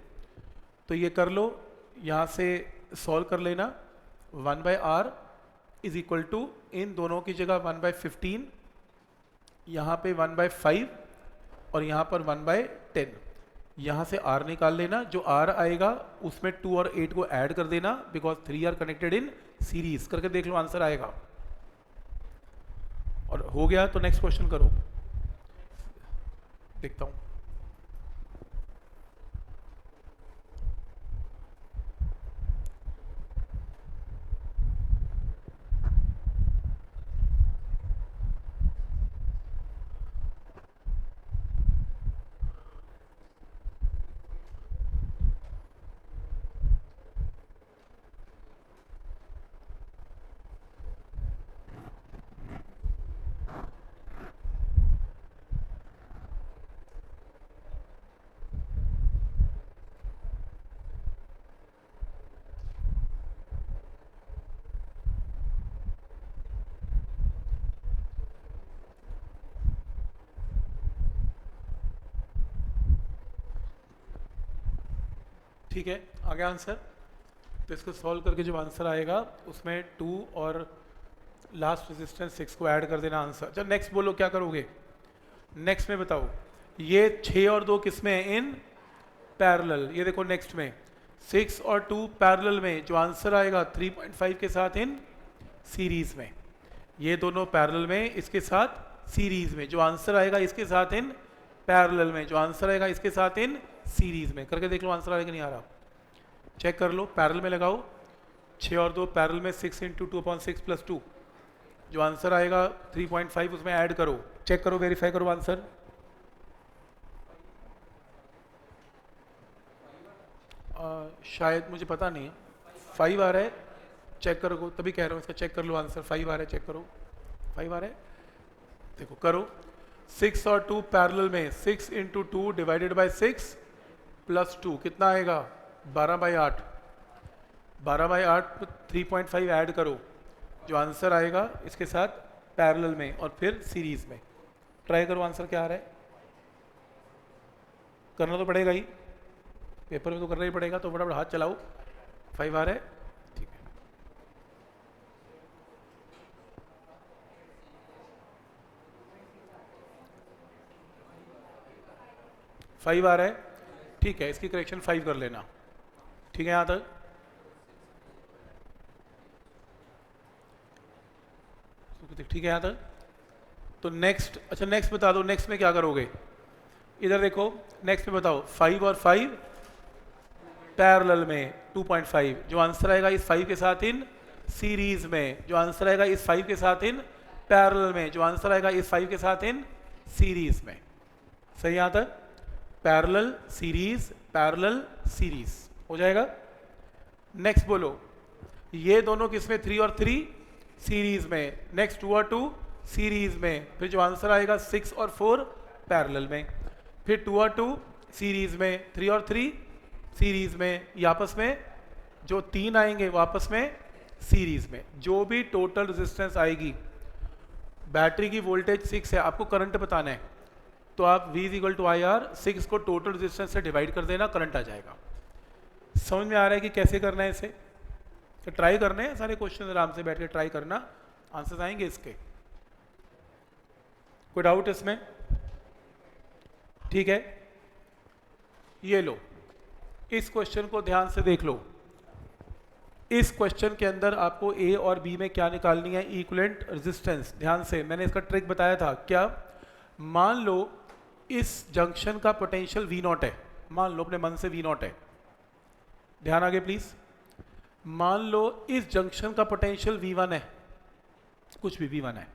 Speaker 1: तो ये कर लो, यहाँ से सॉल्व कर लेना। 1/R इज इक्वल टू, इन दोनों की जगह 1/15, यहाँ पे 1/5 और यहाँ पर 1/10। यहाँ से R निकाल लेना, जो R आएगा उसमें 2 और 8 को ऐड कर देना, because 3 are connected in series. करके देख लो, आंसर आएगा। और हो गया तो नेक्स्ट क्वेश्चन करो, देखता हूँ। ठीक है, आ गया आंसर। तो इसको सॉल्व करके जो आंसर आएगा उसमें 2 और लास्ट रेजिस्टेंस 6 को ऐड कर देना आंसर। चल नेक्स्ट बोलो क्या करोगे। नेक्स्ट में बताओ, ये 6 और 2 किस में है? In parallel. ये देखो नेक्स्ट में 6 और 2 पैरेलल में, जो आंसर आएगा 3.5 के साथ इन सीरीज में। ये दोनों पैरेलल में, इसके साथ सीरीज में, जो आंसर आएगा इसके साथ इन पैरेलल में, जो आंसर आएगा इसके साथ इन सीरीज में। करके देख लो आंसर आ रहा है कि नहीं आ रहा, चेक कर लो। पैरेलल में लगाओ, 6 और 2 पैरेलल में 6 इंटू 2/6 प्लस 2, जो आंसर आएगा 3.5 उसमें ऐड करो, चेक करो, वेरीफाई करो आंसर। शायद मुझे पता नहीं है, 5 आ रहा है, चेक करो, तभी कह रहा हूँ इसका चेक कर लो आंसर। 5 आ रहा है, चेक करो, 5 आ रहा है, देखो करो। 6 और 2 पैरेलल में 6 इंटू 2 डिवाइडेड बाई 6 प्लस 2 कितना आएगा 12/8। 12/8 3.5 ऐड करो, जो आंसर आएगा इसके साथ पैरेलल में और फिर सीरीज में। ट्राई करो आंसर क्या आ रहा है, करना तो पड़ेगा ही, पेपर में तो करना ही पड़ेगा, तो फटाफट हाथ चलाओ। 5 आ रहा है, ठीक है। फाइव आ रहा है, ठीक है, इसकी करेक्शन 5 कर लेना, ठीक है। यहां तक ठीक है, यहां तक। तो नेक्स्ट, अच्छा नेक्स्ट बता दो, नेक्स्ट में क्या करोगे, इधर देखो, नेक्स्ट में बताओ। 5 और 5 पैरेलल में 2.5, जो आंसर आएगा इस 5 के साथ इन सीरीज में, जो आंसर आएगा इस 5 के साथ इन पैरेलल में, जो आंसर आएगा इस 5 के साथ इन सीरीज में। सही, यहां तक पैरेलल सीरीज, पैरेलल सीरीज हो जाएगा। नेक्स्ट बोलो, ये दोनों किसमें 3 और 3 सीरीज में, नेक्स्ट 2 और 2 सीरीज में, फिर जो आंसर आएगा 6 और 4 पैरेलल में, फिर 2 और 2 सीरीज में, 3 और 3 सीरीज में, ये आपस में जो 3 आएंगे वो आपस में सीरीज में। जो भी टोटल रेजिस्टेंस आएगी, बैटरी की वोल्टेज 6 है, आपको करंट बताना है, तो आप V = IR 6 को टोटल रेजिस्टेंस से डिवाइड कर देना, करंट आ जाएगा। समझ में आ रहा है कि कैसे करना है इसे, तो ट्राई करने हैं सारे क्वेश्चन, आराम से बैठ के ट्राई करना, आंसर्स आएंगे इसके। कोई डाउट इसमें, ठीक है। ये लो, इस क्वेश्चन को ध्यान से देख लो। इस क्वेश्चन के अंदर आपको A और B में क्या निकालनी है, इक्विवेलेंट रेजिस्टेंस। ध्यान से, मैंने इसका ट्रिक बताया था, क्या, मान लो इस जंक्शन का पोटेंशियल V0 है, मान लो अपने मन से V0 है, ध्यान आगे प्लीज। मान लो इस जंक्शन का पोटेंशियल V1 है, कुछ भी V1 है।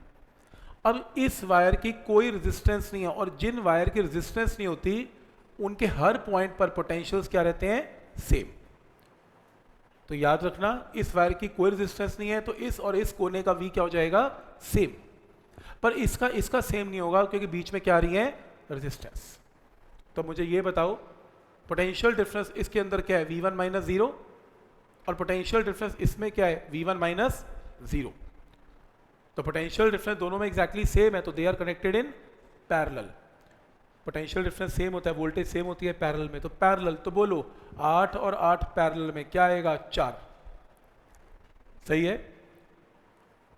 Speaker 1: अब इस वायर की कोई रेजिस्टेंस नहीं है, और जिन वायर की रेजिस्टेंस नहीं होती उनके हर पॉइंट पर पोटेंशियल्स क्या रहते हैं, सेम। तो याद रखना, इस वायर की कोई रेजिस्टेंस नहीं है, तो इस और इस कोने का V क्या हो जाएगा, सेम। पर इसका सेम नहीं होगा, क्योंकि बीच में क्या आ रही है, रेजिस्टेंस। तो मुझे ये बताओ, पोटेंशियल डिफरेंस इसके अंदर क्या है, V1 - 0, और पोटेंशियल डिफरेंस इसमें क्या है, V1 - 0। तो पोटेंशियल डिफरेंस दोनों में एग्जैक्टली सेम है, तो they are connected in parallel. Potential difference same होता है, वोल्टेज सेम होती है पैरेलल में, तो पैरेलल। तो बोलो 8 और 8 पैरेलल में क्या आएगा, 4। सही है।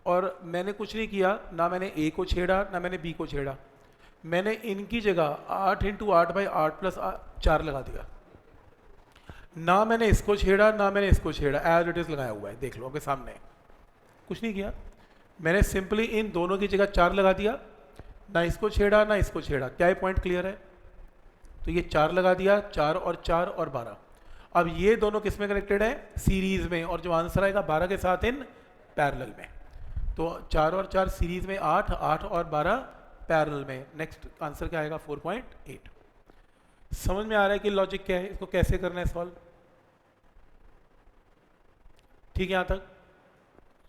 Speaker 1: और मैंने कुछ नहीं किया, ना मैंने A को छेड़ा ना मैंने B को छेड़ा, मैंने इनकी जगह 8 × 8/8 + 4 लगा दिया। ना मैंने इसको छेड़ा ना मैंने इसको छेड़ा, एज इट इज लगाया हुआ है, देख लो आपके सामने, कुछ नहीं किया। मैंने सिंपली इन दोनों की जगह 4 लगा दिया, ना इसको छेड़ा ना इसको छेड़ा। क्या ये पॉइंट क्लियर है? तो ये 4 लगा दिया, 4 और 4 और 12। अब ये दोनों किस में कनेक्टेड है, सीरीज में, और जो आंसर आएगा 12 के साथ इन पैरेलल में। तो 4 और 4 सीरीज में 8, 8 और 12 पैरेलल में। नेक्स्ट आंसर क्या आएगा, 4.8। समझ में आ रहा है कि लॉजिक क्या है, इसको कैसे करना है सॉल्व, ठीक है यहां तक,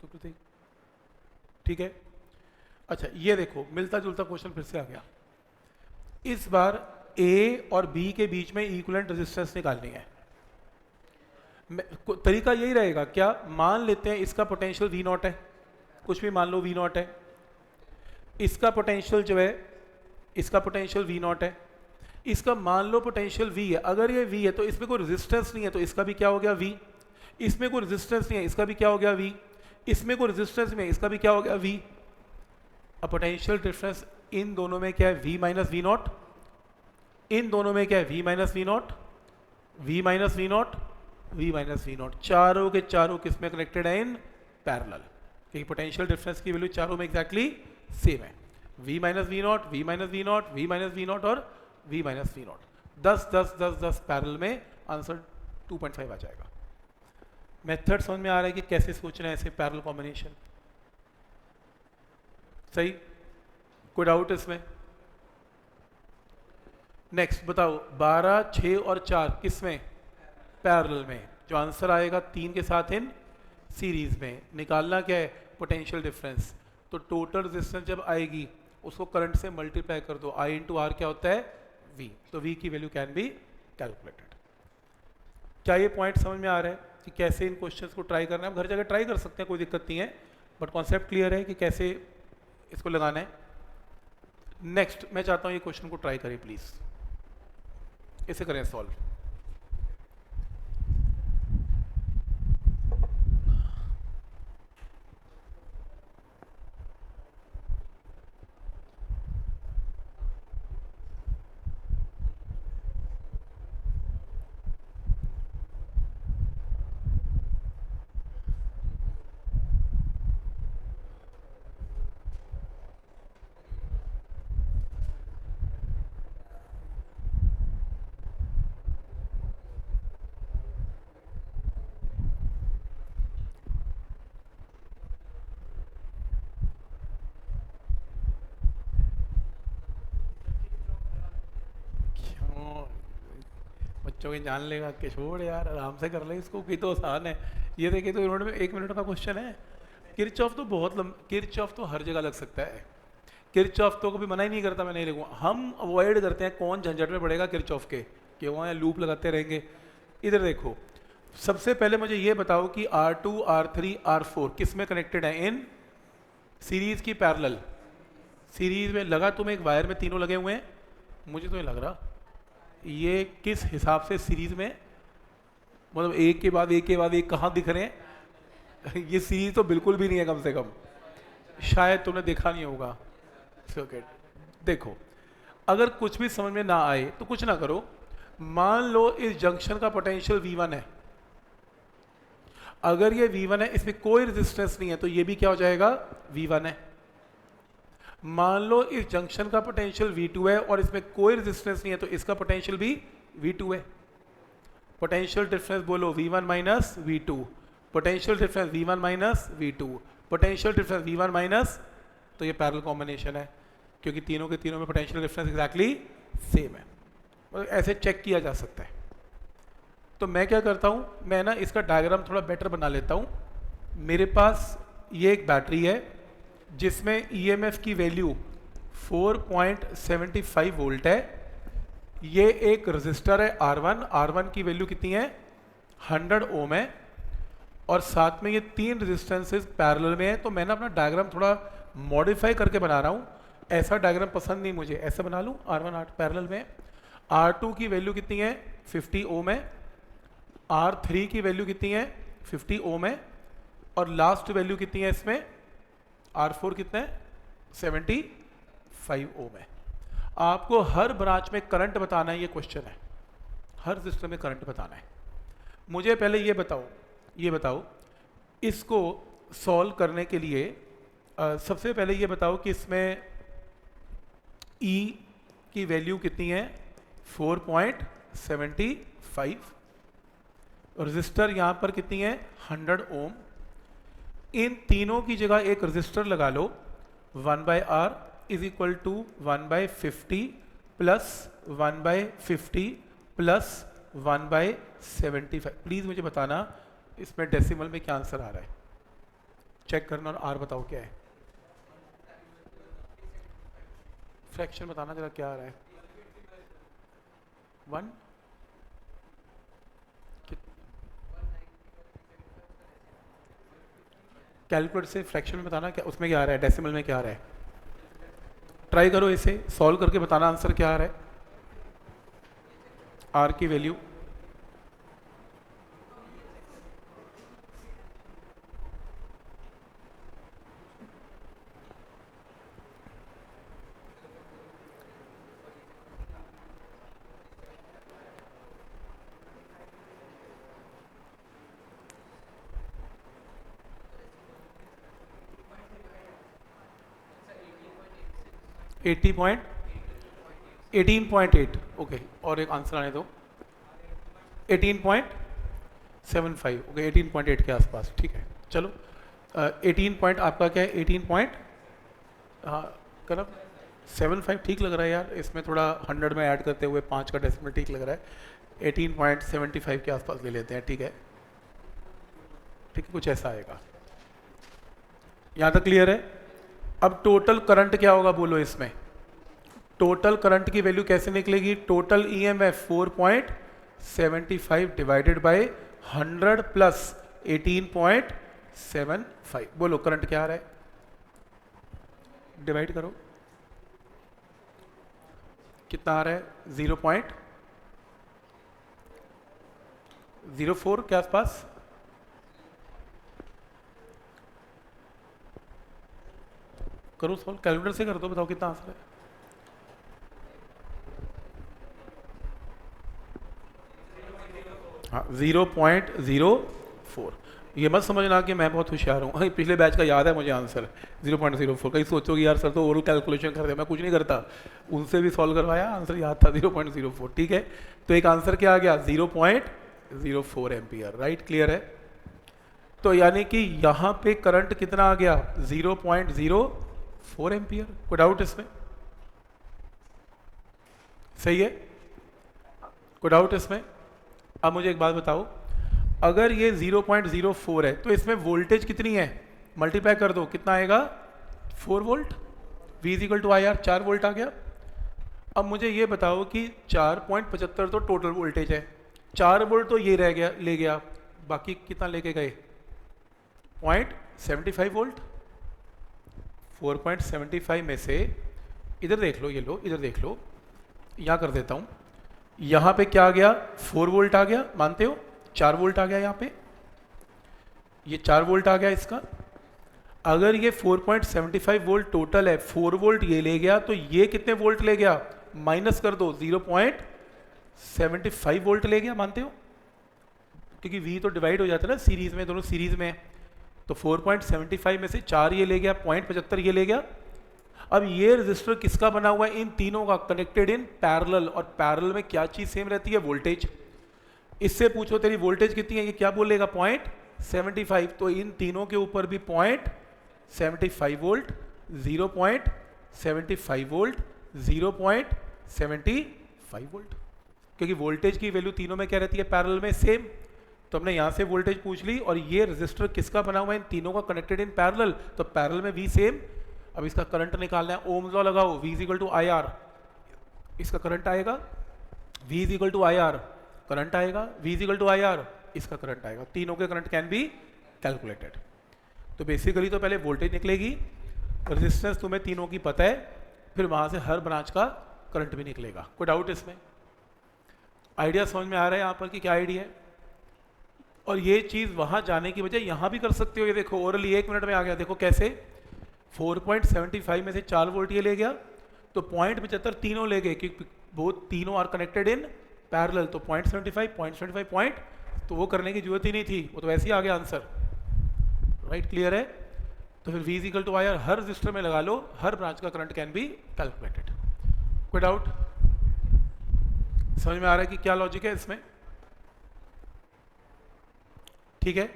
Speaker 1: सुकृति ठीक है। अच्छा ये देखो, मिलता जुलता क्वेश्चन फिर से आ गया। इस बार A और B के बीच में इक्विवेलेंट रेजिस्टेंस निकालनी है। तरीका यही रहेगा क्या, मान लेते हैं इसका पोटेंशियल V0 है, कुछ भी मान लो V0 है, इसका पोटेंशियल जो है, इसका पोटेंशियल V0 है, इसका मान लो पोटेंशियल V है। अगर ये V है तो इसमें कोई रेजिस्टेंस नहीं है, तो इसका भी क्या हो गया V। इसमें कोई रेजिस्टेंस नहीं है, इसका भी क्या हो गया V। इसमें कोई रेजिस्टेंस नहीं है, इसका भी क्या हो गया V। अब पोटेंशियल डिफरेंस इन दोनों में क्या है, V - V0। इन दोनों में क्या है, V - V0, V - V0, V - V0। चारों के चारों किस में कनेक्टेड है, इन पैरेलल, क्योंकि पोटेंशियल डिफरेंस की वैल्यू चारों में एग्जैक्टली सेम है। V - V0, V - V0, V - V0 और V - V0। 10 10 10 10 पैरेलल में, आंसर 2.5 आ जाएगा। मेथड समझ में आ रहा है कि कैसे सोचना है ऐसे पैरेलल कॉम्बिनेशन? सही, कोई डाउट इसमें? नेक्स्ट बताओ, 12 6 और 4 किस में? पैरेलल में। जो आंसर आएगा 3 के साथ इन सीरीज में। निकालना क्या है? Potential difference. तो टोटल रेजिस्टेंस जब आएगी उसको करंट से मल्टीप्लाई कर दो, I इंटू आर क्या होता है? V। तो V की वैल्यू कैन बी कैलकुलेटेड। क्या ये पॉइंट समझ में आ रहा है कि कैसे इन क्वेश्चंस को ट्राई करना है? हम घर जगह ट्राई कर सकते हैं, कोई दिक्कत नहीं है, बट कॉन्सेप्ट क्लियर है कि कैसे इसको लगाना है। नेक्स्ट मैं चाहता हूँ ये क्वेश्चन को ट्राई करें प्लीज, इसे करें सॉल्व। बच्चों की जान लेगा कि छोड़ यार आराम से कर ले इसको, कि तो आसान है। ये देखिए तो इन्होंने में 1 मिनट का क्वेश्चन है। किरचॉफ तो बहुत किरचॉफ तो हर जगह लग सकता है। किरचॉफ तो कभी मना ही नहीं करता मैं नहीं लिखूँ, हम अवॉइड करते हैं, कौन झंझट में पड़ेगा किरचॉफ के, कि वहाँ लूप लगाते रहेंगे। इधर देखो, सबसे पहले मुझे ये बताओ कि R2 R3 R4 किस में कनेक्टेड है? इन सीरीज की पैरेलल। सीरीज में लगा तुम्हें एक वायर में तीनों लगे हुए हैं? मुझे तो नहीं लग रहा। ये किस हिसाब से सीरीज में, मतलब एक के बाद एक के बाद एक कहाँ दिख रहे हैं? ये सीरीज तो बिल्कुल भी नहीं है, कम से कम शायद तुमने देखा नहीं होगा सर्किट। देखो, अगर कुछ भी समझ में ना आए तो कुछ ना करो, मान लो इस जंक्शन का पोटेंशियल V1 है। अगर ये V1 है, इसमें कोई रेजिस्टेंस नहीं है, तो ये भी क्या हो जाएगा? V1 है। मान लो इस जंक्शन का पोटेंशियल V2 है और इसमें कोई रेजिस्टेंस नहीं है, तो इसका पोटेंशियल भी V2 है। पोटेंशियल डिफरेंस बोलो V1 minus V2, potential difference V1 minus V2, potential difference V1 minus, तो ये पैरेलल कॉम्बिनेशन है, क्योंकि तीनों के तीनों में पोटेंशियल डिफरेंस एग्जैक्टली सेम है। मतलब ऐसे चेक किया जा सकता है। तो मैं क्या करता हूँ, मैं ना इसका डायग्राम थोड़ा बेटर बना लेता हूँ। मेरे पास ये एक बैटरी है जिसमें EMF की वैल्यू 4.75 वोल्ट है। ये एक रजिस्टर है R1 की वैल्यू कितनी है? 100 ओम है, और साथ में ये 3 रेजिस्टेंसेस पैरेलल में है। तो मैंने अपना डायग्राम थोड़ा मॉडिफाई करके बना रहा हूँ। ऐसा डायग्राम पसंद नहीं मुझे, ऐसा बना लूँ। R1 8 पैरेलल में, R2 की वैल्यू कितनी है? 50 ओम है, R3 की वैल्यू कितनी है? 50 ओम है, और लास्ट वैल्यू कितनी है इसमें? R4 कितना है? 75 ओम है। आपको हर ब्रांच में करंट बताना है, ये क्वेश्चन है। हर सिस्टम में करंट बताना है। मुझे पहले ये बताओ इसको सॉल्व करने के लिए सबसे पहले ये बताओ कि इसमें E की वैल्यू कितनी है? 4.75। रजिस्टर यहाँ पर कितनी है? 100 ओम। इन तीनों की जगह एक रजिस्टर लगा लो, 1/R is equal to 1/50 plus 1/50 plus 1/75। Please मुझे बताना इसमें डेसिमल में क्या आंसर आ रहा है, चेक करना, और R बताओ क्या है। फ्रैक्शन बताना जरा क्या आ रहा है। 1 कैलकुलेटर से फ्रैक्शन में बताना क्या, उसमें क्या आ रहा है, डेसिमल में क्या आ रहा है। ट्राई करो इसे सॉल्व करके बताना आंसर क्या आ रहा है। R की वैल्यू 18.8 ओके, और एक आंसर आने दो। 18.75 ओके, 18.8 के आसपास, ठीक है चलो। 18 पॉइंट आपका क्या है? 18 पॉइंट, हाँ करो 75 ठीक लग रहा है यार, इसमें थोड़ा 100 में ऐड करते हुए 5 का डेसिमल ठीक लग रहा है। 18.75 के आसपास ले लेते हैं, ठीक है ठीक है, कुछ ऐसा आएगा। यहाँ तक क्लियर है? अब टोटल करंट क्या होगा बोलो इसमें? टोटल करंट की वैल्यू कैसे निकलेगी? Total EMF 4.75 divided by 100 plus 18.75। बोलो करंट क्या आ रहा है? डिवाइड करो, कितना आ रहा है? 0.04 के आसपास। करो सॉल्व, कैलकुलेटर से कर दो, बताओ कितना आंसर है। हाँ 0.04। ये मत समझना कि मैं बहुत होशियार हूँ, हाँ पिछले बैच का याद है मुझे आंसर 0.04। कहीं सोचोगे यार सर तो ओरल कैलकुलेशन कर दे, मैं कुछ नहीं करता, उनसे भी सॉल्व करवाया, आंसर याद था 0.04, ठीक है। तो एक आंसर क्या आ गया? 0.04 एम्पियर, राइट क्लियर है? तो यानी कि यहाँ पे करंट कितना आ गया? 0.04 एम्पियर। कोई डाउट इसमें? सही है, कोई डाउट इसमें? अब मुझे एक बात बताओ, अगर ये 0.04 है तो इसमें वोल्टेज कितनी है? मल्टीप्लाई कर दो, कितना आएगा? 4 volt. V is equal to I R, 4 volt आ गया। अब मुझे ये बताओ कि 4.75 तो टोटल वोल्टेज है, 4 वोल्ट तो ये रह गया, ले गया, बाकी कितना लेके गए? 0.75 वोल्ट। 4.75 में से इधर देख लो, ये लो इधर देख लो, यहाँ कर देता हूँ, यहाँ पे क्या आ गया? 4 वोल्ट आ गया, मानते हो? 4 वोल्ट आ गया, यहाँ पे ये 4 वोल्ट आ गया इसका। अगर ये 4.75 वोल्ट टोटल है, 4 वोल्ट ये ले गया, तो ये कितने वोल्ट ले गया? माइनस कर दो, 0.75 वोल्ट ले गया, मानते हो? क्योंकि V तो डिवाइड हो जाता है ना सीरीज में, दोनों सीरीज में। तो 4.75 में से 4 ये ले गया, 0.75 ये ले गया। अब ये रजिस्टर किसका बना हुआ है? इन तीनों का, कनेक्टेड इन पैरेलल। और पैरेलल में क्या चीज सेम रहती है? वोल्टेज। इससे पूछो तेरी वोल्टेज कितनी है, ये क्या बोलेगा? 0.75। तो इन तीनों के ऊपर भी 0.75 वोल्ट, 0.75 वोल्ट, 0.75 वोल्ट, क्योंकि वोल्टेज की वैल्यू तीनों में क्या रहती है? पैरेलल में सेम। तो हमने यहां से वोल्टेज पूछ ली, और ये रजिस्टर किसका बना हुआ है? इन तीनों का, कनेक्टेड इन पैरेलल, तो पैरेलल में V सेम। अब इसका करंट निकालना है, ओम्स लॉ लगाओ, V is equal to I R, इसका करंट आएगा, V is equal to I R, current आएगा, V is equal to I R, इसका करंट आएगा। तीनों के करंट कैन बी कैलकुलेटेड। तो बेसिकली तो पहले वोल्टेज निकलेगी, रेजिस्टेंस तुम्हें तीनों की पता है, फिर वहां से हर ब्रांच का करंट भी निकलेगा। कोई डाउट इसमें? आइडिया समझ में आ रहा है यहाँ पर कि क्या आइडिया है? और ये चीज वहां जाने की बजाय यहाँ भी कर सकते हो। ये देखो ओरली 1 मिनट में आ गया, देखो कैसे? 4.75 में से 4 वोल्ट ये ले गया, तो 0.75 तीनों ले गए, क्योंकि वो तीनों आर कनेक्टेड इन पैरेलल। तो 0.75 पॉइंट, तो वो करने की जरूरत ही नहीं थी, वो तो ऐसे ही आ गया आंसर, राइट क्लियर है? तो फिर V is equal to I R हर रजिस्टर में लगा लो, हर ब्रांच का करंट कैन बी कैलकुलेटेड। कोई डाउट? समझ में आ रहा है कि क्या लॉजिक है इसमें? ठीक है,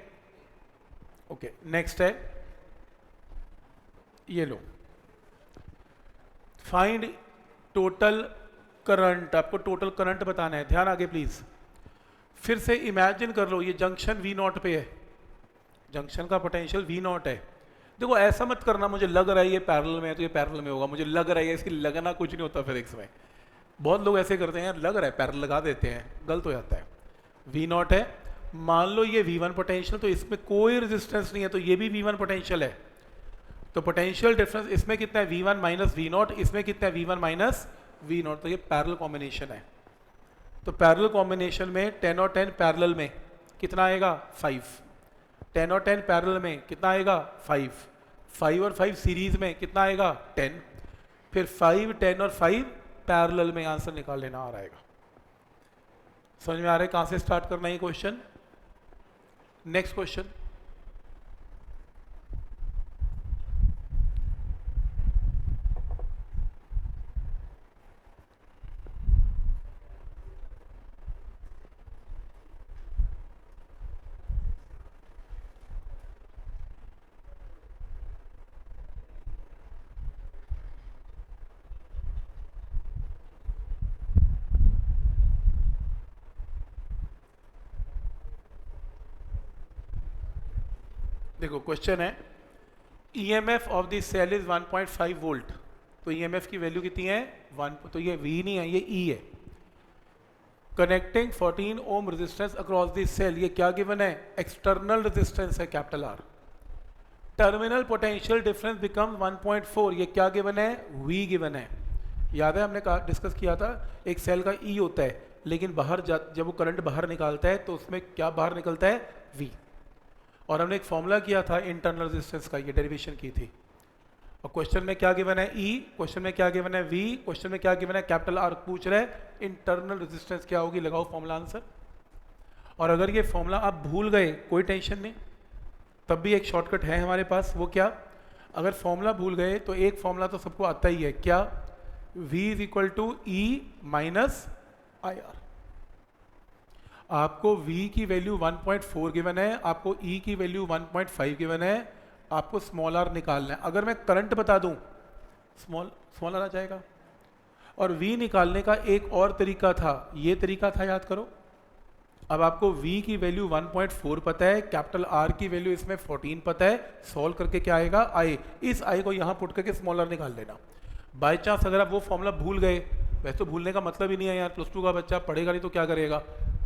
Speaker 1: ओके नेक्स्ट है, ये लो, फाइंड टोटल करंट। आपको टोटल करंट बताना है, ध्यान आगे प्लीज। फिर से इमेजिन कर लो, ये जंक्शन V0 पे है, जंक्शन का पोटेंशियल V0 है। देखो ऐसा मत करना मुझे लग रहा है ये पैरेलल में है तो ये पैरेलल में होगा, मुझे लग रहा है, इसकी लगना कुछ नहीं होता फिजिक्स में। बहुत लोग ऐसे करते हैं, यार लग रहा है, पैरेलल लगा देते हैं, गलत हो जाता है। V0 है, मान लो ये V1 पोटेंशियल, तो इसमें कोई रेजिस्टेंस नहीं है, तो ये भी V1 पोटेंशियल है। तो पोटेंशियल डिफरेंस इसमें कितना है? V1 माइनस V0, इसमें कितना है? V1 minus V0। तो ये पैरेलल कॉम्बिनेशन है। तो पैरेलल कॉम्बिनेशन में 10 और 10 पैरेलल में कितना आएगा? 5। 10 और 10 पैरेलल में कितना आएगा? 5। 5 और 5 सीरीज में कितना आएगा? 10। फिर 5, 10 और 5 पैरेलल में, आंसर निकाल लेना आ रहेगा। समझ में आ रहा है कहां से स्टार्ट करना है क्वेश्चन? नेक्स्ट क्वेश्चन, देखो क्वेश्चन है EMF of the cell is 1.5 volt, तो ईएमएफ की वैल्यू कितनी है 1, तो ये V नहीं है, ये E है। Connecting 14 ohm resistance across the cell, ये क्या गिवन है, एक्सटर्नल रेजिस्टेंस है capital R। Terminal potential difference become 1.4, ये क्या गिवन है, V गिवन है। याद है हमने कहा, डिस्कस किया था, एक सेल का E होता है, लेकिन बाहर जब वो करंट बाहर निकालता है तो उसमें क्या बाहर निकलता है, V। और हमने एक फॉर्मूला किया था इंटरनल रेजिस्टेंस का, ये डेरिवेशन की थी। और क्वेश्चन में क्या गिवन है E, क्वेश्चन में क्या गिवन है V, क्वेश्चन में क्या गिवन है कैपिटल R, पूछ रहे हैं इंटरनल रेजिस्टेंस क्या होगी, लगाओ फॉर्मूला आंसर। और अगर ये फॉर्मूला आप भूल गए कोई टेंशन नहीं, तब भी एक शॉर्टकट है हमारे पास, वो क्या, अगर फॉर्मूला भूल गए तो एक फॉर्मूला तो सबको आता ही है, क्या, V is equal to E minus IR। आपको V की वैल्यू 1.4 गिवन है, आपको E की वैल्यू 1.5 गिवन है, आपको स्मॉल r निकालना है। अगर मैं करंट बता दूं स्मॉल r आ जाएगा। और V निकालने का एक और तरीका था, ये तरीका था, याद करो। अब आपको V की वैल्यू 1.4 पता है, कैपिटल R की वैल्यू इसमें 14 पता है, सॉल्व करके क्या आएगा I, इस I को यहाँ पुट करके स्मॉल r निकाल लेना। बाई चांस अगर आप वो फॉर्मूला भूल गए, वैसे तो भूलने का मतलब ही नहीं है यार, +2 का बच्चा पढ़ेगा नहीं तो क्या करेगा,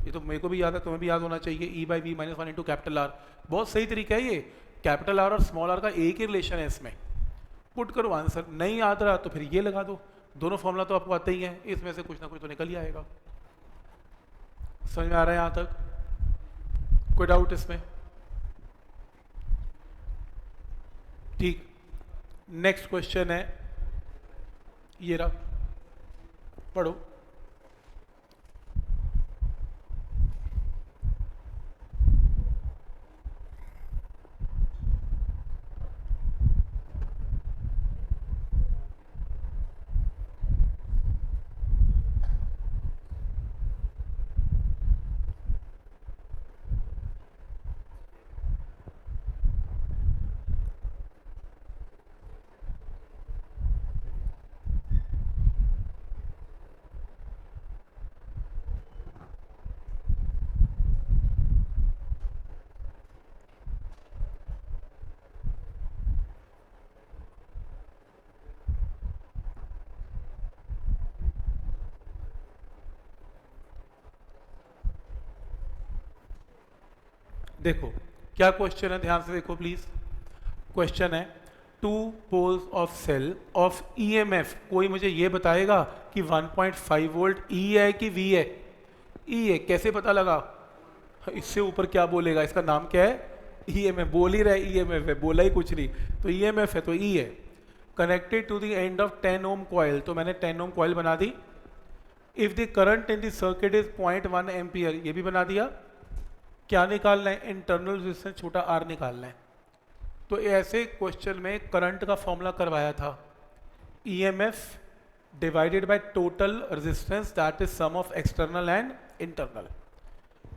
Speaker 1: ये तो मेरे को भी याद है, तुम्हें भी याद होना चाहिए, E/V - 1 इंटू कैपिटल R। बहुत सही तरीका है ये, कैपिटल R और स्मॉल r का एक ही रिलेशन है इसमें, पुट करो आंसर। नहीं याद रहा तो फिर ये लगा दो, दोनों फॉर्मूला तो आपको आते ही हैं, इसमें से कुछ ना कुछ तो निकल ही आएगा। समझ में आ रहा है यहाँ तक, कोई डाउट इसमें? ठीक, नेक्स्ट क्वेश्चन है ये रहा, पढ़ो। देखो क्या क्वेश्चन है, ध्यान से देखो प्लीज। क्वेश्चन है 2 poles of cell of EMF, कोई मुझे ये बताएगा कि 1.5 वोल्ट E है कि V है? E है, कैसे पता लगा? इससे ऊपर क्या बोलेगा, इसका नाम क्या है, ईएमएफ। बोल ही रहा है ईएमएफ है, बोला ही कुछ नहीं, तो ईएमएफ है तो E है। Connected to the end of 10 ohm coil, तो मैंने 10 ओम कॉइल बना दी। If the current in the circuit is 0.1 ampere, ये भी बना दिया। क्या निकालना है, इंटरनल रेजिस्टेंस छोटा r निकालना है। तो ऐसे क्वेश्चन में करंट का फॉर्मूला करवाया था, EMF divided by total resistance that is sum of external and internal.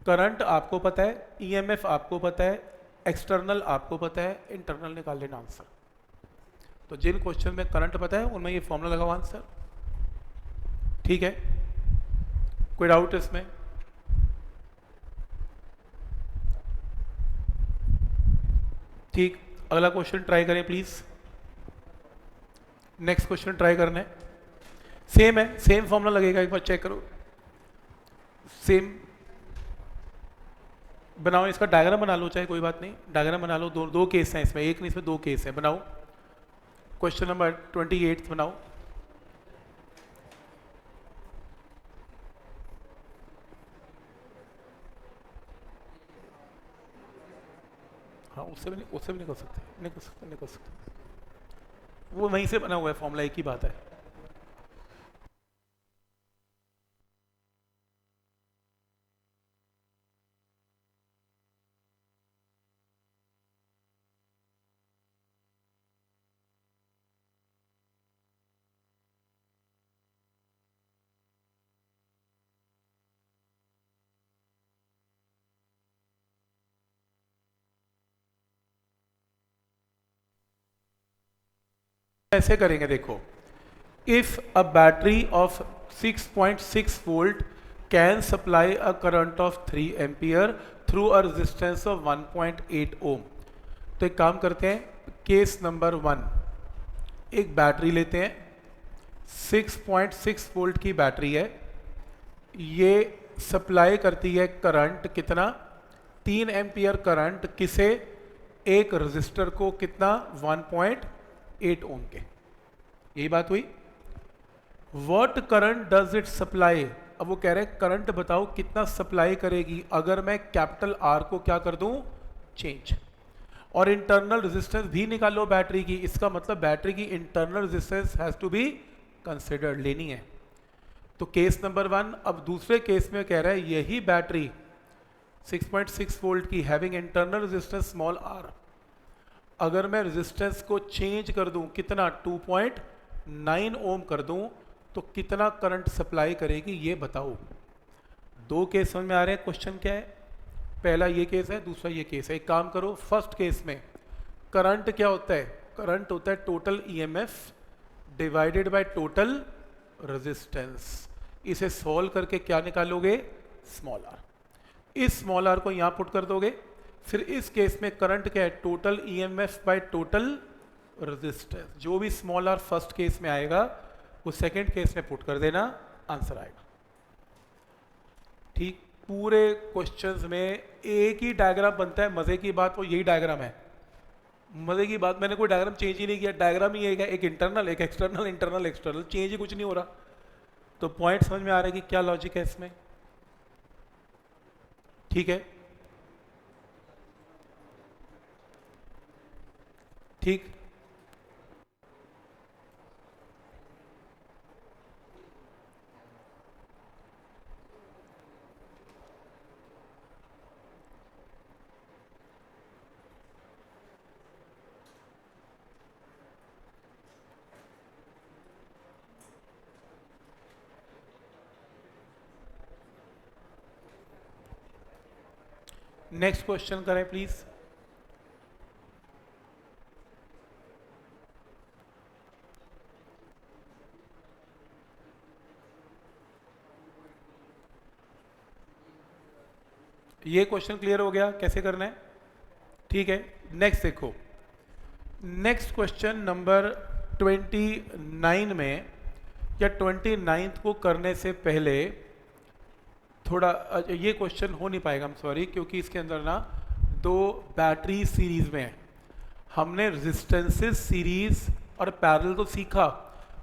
Speaker 1: Current आपको पता है, EMF आपको पता है, एक्सटर्नल आपको पता है, इंटरनल निकाल लेना आंसर। तो जिन क्वेश्चन में करंट पता है उनमें ये फॉर्मूला लगाओ आंसर, ठीक है? कोई डाउट इसमें? ठीक, अगला क्वेश्चन ट्राई करें प्लीज। नेक्स्ट क्वेश्चन ट्राई करना है, सेम है, सेम फॉर्मूला लगेगा, एक बार चेक करो। सेम बनाओ, इसका डायग्राम बना लो, चाहे कोई बात नहीं, डायग्राम बना लो। दो केस हैं इसमें, एक नहीं, इसमें 2 केस हैं। बनाओ क्वेश्चन नंबर 28 बनाओ। हाँ, उससे भी नहीं कर सकते, वो वहीं से बना हुआ है फॉर्मूला, एक ही बात है। ऐसे करेंगे, देखो, if a battery of 6.6 volt can supply a current of 3 ampere through a resistance of 1.8 ओम, तो एक काम करते हैं, केस नंबर 1, एक बैटरी लेते हैं, 6.6 वोल्ट की बैटरी है, ये सप्लाई करती है करंट कितना, 3 एम्पियर करंट, किसे, एक रजिस्टर को, कितना, 1.8 ओम के। यही बात हुई। What current does it supply, अब वो कह रहे हैं करंट बताओ कितना सप्लाई करेगी अगर मैं कैपिटल आर को क्या कर दूं, चेंज, और इंटरनल रेजिस्टेंस भी निकालो बैटरी की, इसका मतलब बैटरी की internal resistance has to be considered, लेनी है। तो केस नंबर 1, अब दूसरे केस में कह रहा है यही बैटरी 6.6 वोल्ट की having internal resistance small R, अगर मैं रेजिस्टेंस को चेंज कर दूं, कितना, 2.9 ओम कर दूं, तो कितना करंट सप्लाई करेगी ये बताओ। दो केस समझ में आ रहे हैं, क्वेश्चन क्या है, पहला ये केस है, दूसरा ये केस है। एक काम करो, फर्स्ट केस में करंट क्या होता है, करंट होता है total EMF divided by total resistance. इसे सॉल्व करके क्या निकालोगे, स्मॉल आर। इस स्मॉल आर को यहां पुट कर दोगे। फिर इस केस में करंट क्या है, total EMF bye total resistance. जो भी स्मॉल आर फर्स्ट केस में आएगा वो सेकंड केस में पुट कर देना, आंसर आएगा। ठीक, पूरे क्वेश्चंस में एक ही डायग्राम बनता है, मजे की बात वो यही डायग्राम है। मजे की बात, मैंने कोई डायग्राम चेंज ही नहीं किया, डायग्राम ही एक इंटरनल, एक एक्सटर्नल, इंटरनल एक्सटर्नल, चेंज ही कुछ नहीं हो रहा। तो पॉइंट समझ में आ रहा है कि क्या लॉजिक है इसमें। ठीक है, ठीक, नेक्स्ट क्वेश्चन करें प्लीज। ये क्वेश्चन क्लियर हो गया कैसे करना है, ठीक है। नेक्स्ट देखो, नेक्स्ट क्वेश्चन नंबर 29 में, या 29 को करने से पहले थोड़ा, ये क्वेश्चन हो नहीं पाएगा, हम सॉरी, क्योंकि इसके अंदर ना दो बैटरी सीरीज में है। हमने रेजिस्टेंसेस सीरीज और पैरेलल तो सीखा,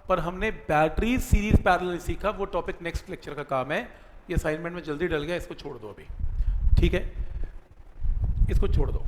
Speaker 1: पर हमने बैटरी सीरीज पैरेलल नहीं सीखा। वो टॉपिक नेक्स्ट लेक्चर का काम है, ये असाइनमेंट में जल्दी डल गया, इसको छोड़ दो अभी, ठीक है, इसको छोड़ दो।